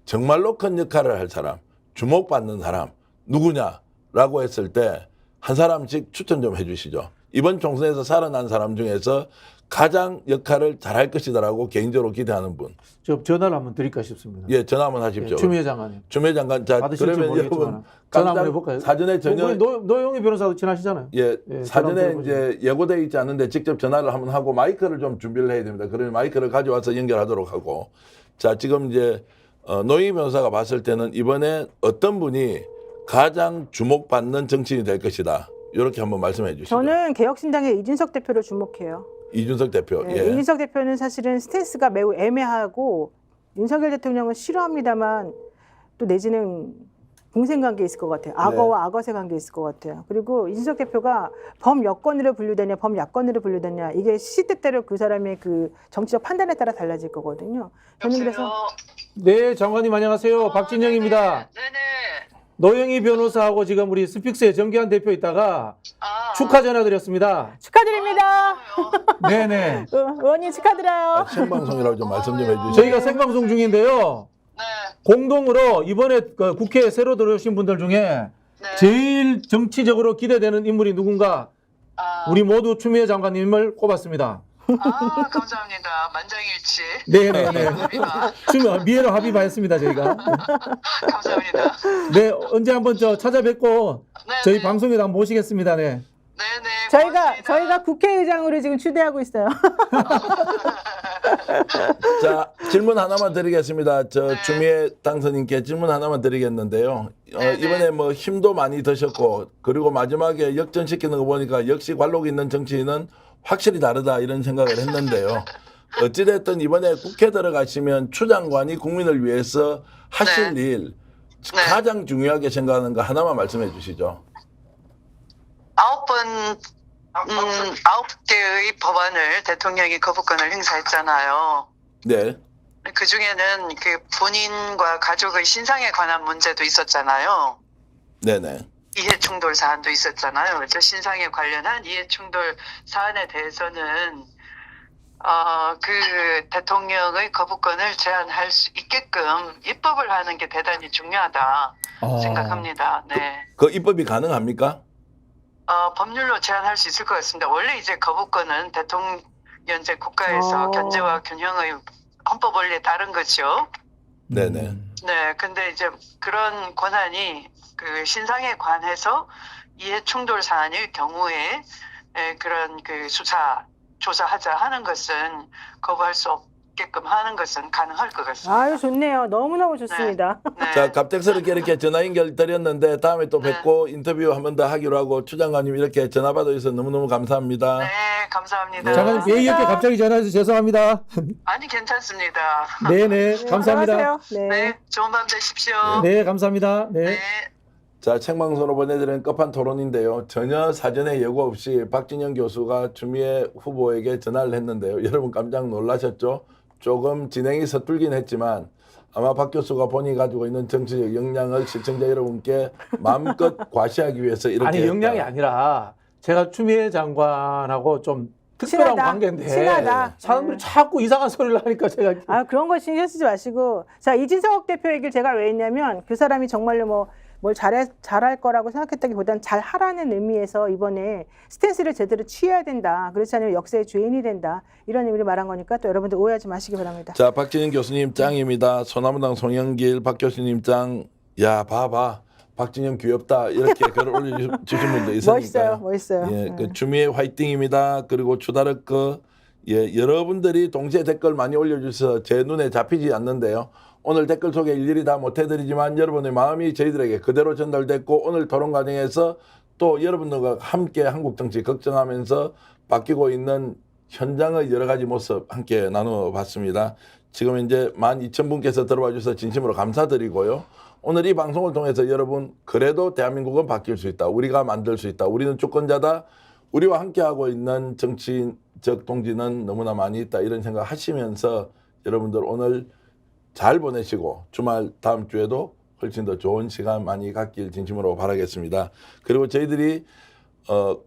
정말로 큰 역할을 할 사람, 주목받는 사람 누구냐라고 했을 때 한 사람씩 추천 좀 해주시죠. 이번 총선에서 살아난 사람 중에서 가장 역할을 잘할 것이다라고 개인적으로 기대하는 분. 저 전화를 한번 드릴까 싶습니다. 예, 전화 한번 하십시오. 추미애 장관님. 추미애 장관. 자, 받으실지 그러면 모르겠지만 여러분 전화 한번 해볼까요? 사전에 전혀 우리 노영희 변호사도 친하시잖아요. 예, 예, 사전에 전화 이제 예고되어 있지 않은데 직접 전화를 한번 하고 마이크를 좀 준비를 해야 됩니다. 그러면 마이크를 가져와서 연결하도록 하고. 자, 지금 이제 노영희 변호사가 봤을 때는 이번에 어떤 분이 가장 주목받는 정치인이 될 것이다. 이렇게 한번 말씀해 주시죠. 저는 개혁신당의 이준석 대표를 주목해요. 이준석 대표. 네, 예. 이준석 대표는 사실은 스탠스가 매우 애매하고 윤석열 대통령은 싫어합니다만 또 내지는 공생관계 있을 것 같아요. 악어와 악어새 관계 있을 것 같아요. 그리고 이준석 대표가 범여권으로 분류되냐 범야권으로 분류되냐 이게 시시때때로 그 사람의 그 정치적 판단에 따라 달라질 거거든요. 저는 그래서 네, 장관님 안녕하세요. 박진영입니다. 네네. 노영희 변호사하고 지금 우리 스픽스의 정기환 대표 있다가 축하 전화드렸습니다. 축하드립니다. 네네. 의원님 축하드려요. 생방송이라고 좀 말씀 좀 해주시죠. 저희가 생방송 중인데요. 네. 공동으로 이번에 그 국회에 새로 들어오신 분들 중에 네. 제일 정치적으로 기대되는 인물이 누군가 우리 모두 추미애 장관님을 꼽았습니다. 감사합니다. 만장일치. 네네네. 합의가. 추미애 미애로 합의하였습니다 저희가. 감사합니다. 네, 언제 한번 찾아뵙고 네, 저희 네. 방송에도 한번 모시겠습니다. 네. 네네. 저희가 국회의장으로 지금 추대하고 있어요. 자, 질문 하나만 드리겠습니다. 추미애 당선인께 질문 하나만 드리겠는데요. 이번에 뭐 힘도 많이 드셨고 그리고 마지막에 역전시키는 거 보니까 역시 관록 있는 정치인은 확실히 다르다 이런 생각을 했는데요. 어찌됐든 이번에 국회 들어가시면 추 장관이 국민을 위해서 하실 일 네. 가장 중요하게 생각하는 거 하나만 말씀해 주시죠. 9개의 법안을 대통령이 거부권을 행사했잖아요. 네. 그 중에는 그 본인과 가족의 신상에 관한 문제도 있었잖아요. 네네. 이해충돌 사안도 있었잖아요. 그래서 신상에 관련한 이해충돌 사안에 대해서는 그 대통령의 거부권을 제한할 수 있게끔 입법을 하는 게 대단히 중요하다 생각합니다. 네. 그 입법이 가능합니까? 법률로 제한할 수 있을 것 같습니다. 원래 이제 거부권은 대통령제 국가에서 견제와 균형의 헌법 원리에 따른 거죠. 네네. 네, 근데 이제 그런 권한이 그 신상에 관해서 이해 충돌 사안일 경우에 그런 그 조사하자 하는 것은 거부할 수 없게끔 하는 것은 가능할 것 같습니다. 아유, 좋네요. 너무너무 좋습니다. 네. 자, 갑작스럽게 이렇게 전화 연결 드렸는데 다음에 또 네. 뵙고 인터뷰 한 번 더 하기로 하고 추 장관님 이렇게 전화 받아주셔서 너무너무 감사합니다. 네, 감사합니다. 장관님 왜 이렇게 갑자기 전화해서 죄송합니다. 아니, 괜찮습니다. 네네 감사합니다. 들어가세요. 네. 네, 좋은 밤 되십시오. 네 감사합니다. 네. 네. 자, 책방송으로 보내드리는 끝판 토론인데요. 전혀 사전에 예고 없이 박진영 교수가 추미애 후보에게 전화를 했는데요. 여러분 깜짝 놀라셨죠? 조금 진행이 서툴긴 했지만 아마 박 교수가 본인이 가지고 있는 정치적 역량을 시청자 여러분께 마음껏 과시하기 위해서 이렇게 아니 역량이 했다. 아니라 제가 추미애 장관하고 좀 특별한 친하다. 관계인데 친하다. 사람들이 네. 자꾸 이상한 소리를 하니까 제가 아, 그런 거 신경 쓰지 마시고. 자, 이진석 대표 얘기를 제가 왜 했냐면 그 사람이 정말로 뭘 잘할 거라고 생각했다기보단 잘하라는 의미에서 이번에 스탠스를 제대로 취해야 된다. 그렇지 않으면 역사의 죄인이 된다. 이런 의미로 말한 거니까 또 여러분들 오해하지 마시기 바랍니다. 자, 박진영 교수님 짱입니다. 소나무당 송영길 박 교수님 짱. 야, 봐봐. 박진영 귀엽다. 이렇게 글을 올려주신 분도 있으니까요. 멋있어요. 예, 그 추미애 화이팅입니다. 그리고 추다르크. 예, 여러분들이 동시에 댓글 많이 올려주셔서 제 눈에 잡히지 않는데요. 오늘 댓글 소개 일일이 다 못해드리지만 여러분의 마음이 저희들에게 그대로 전달됐고 오늘 토론 과정에서 또 여러분들과 함께 한국 정치 걱정하면서 바뀌고 있는 현장의 여러 가지 모습 함께 나눠봤습니다. 지금 이제 12,000분께서 들어와 주셔서 진심으로 감사드리고요. 오늘 이 방송을 통해서 여러분 그래도 대한민국은 바뀔 수 있다. 우리가 만들 수 있다. 우리는 주권자다. 우리와 함께하고 있는 정치적 동지는 너무나 많이 있다. 이런 생각 하시면서 여러분들 오늘 잘 보내시고 주말 다음 주에도 훨씬 더 좋은 시간 많이 갖길 진심으로 바라겠습니다. 그리고 저희들이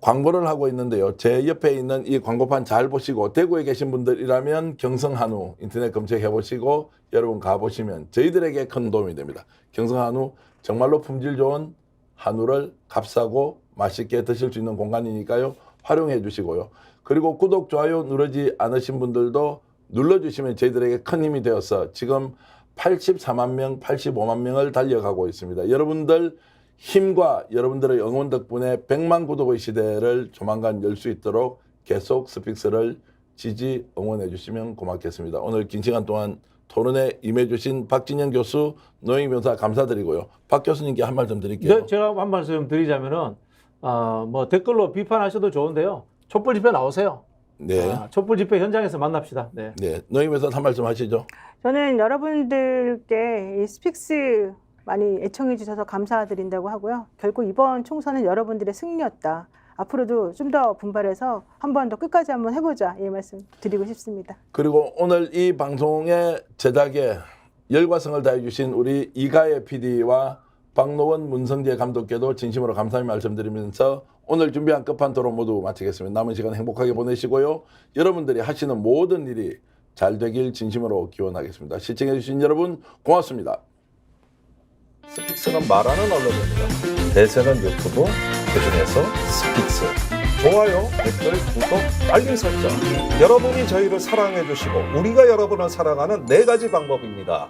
광고를 하고 있는데요. 제 옆에 있는 이 광고판 잘 보시고 대구에 계신 분들이라면 경성한우 인터넷 검색해 보시고 여러분 가보시면 저희들에게 큰 도움이 됩니다. 경성한우 정말로 품질 좋은 한우를 값싸고 맛있게 드실 수 있는 공간이니까요. 활용해 주시고요. 그리고 구독, 좋아요 누르지 않으신 분들도 눌러주시면 저희들에게 큰 힘이 되어서 지금 84만 명, 85만 명을 달려가고 있습니다. 여러분들 힘과 여러분들의 응원 덕분에 100만 구독의 시대를 조만간 열 수 있도록 계속 스픽스를 지지 응원해 주시면 고맙겠습니다. 오늘 긴 시간 동안 토론에 임해 주신 박진영 교수, 노영희 변호사 감사드리고요. 박 교수님께 한 말 좀 드릴게요. 네, 제가 한 말씀 드리자면은 뭐 댓글로 비판하셔도 좋은데요. 촛불 집회 나오세요. 네. 촛불 집회 현장에서 만납시다. 네. 네. 노영희 변호사 한 말씀 하시죠. 저는 여러분들께 이 스픽스 많이 애청해 주셔서 감사드린다고 하고요. 결국 이번 총선은 여러분들의 승리였다. 앞으로도 좀 더 분발해서 한 번 더 끝까지 한번 해보자. 이 말씀 드리고 싶습니다. 그리고 오늘 이 방송의 제작에 열과성을 다해 주신 우리 이가혜 PD와 박노원 문성재 감독께도 진심으로 감사의 말씀드리면서 오늘 준비한 끝판 토론 모두 마치겠습니다. 남은 시간 행복하게 보내시고요. 여러분들이 하시는 모든 일이 잘 되길 진심으로 기원하겠습니다. 시청해 주신 여러분 고맙습니다. 스픽스는 말하는 언론입니다. 대세는 유튜브, 그중에서 스픽스. 좋아요, 댓글, 구독, 알림 설정. 여러분이 저희를 사랑해 주시고 우리가 여러분을 사랑하는 4가지 방법입니다.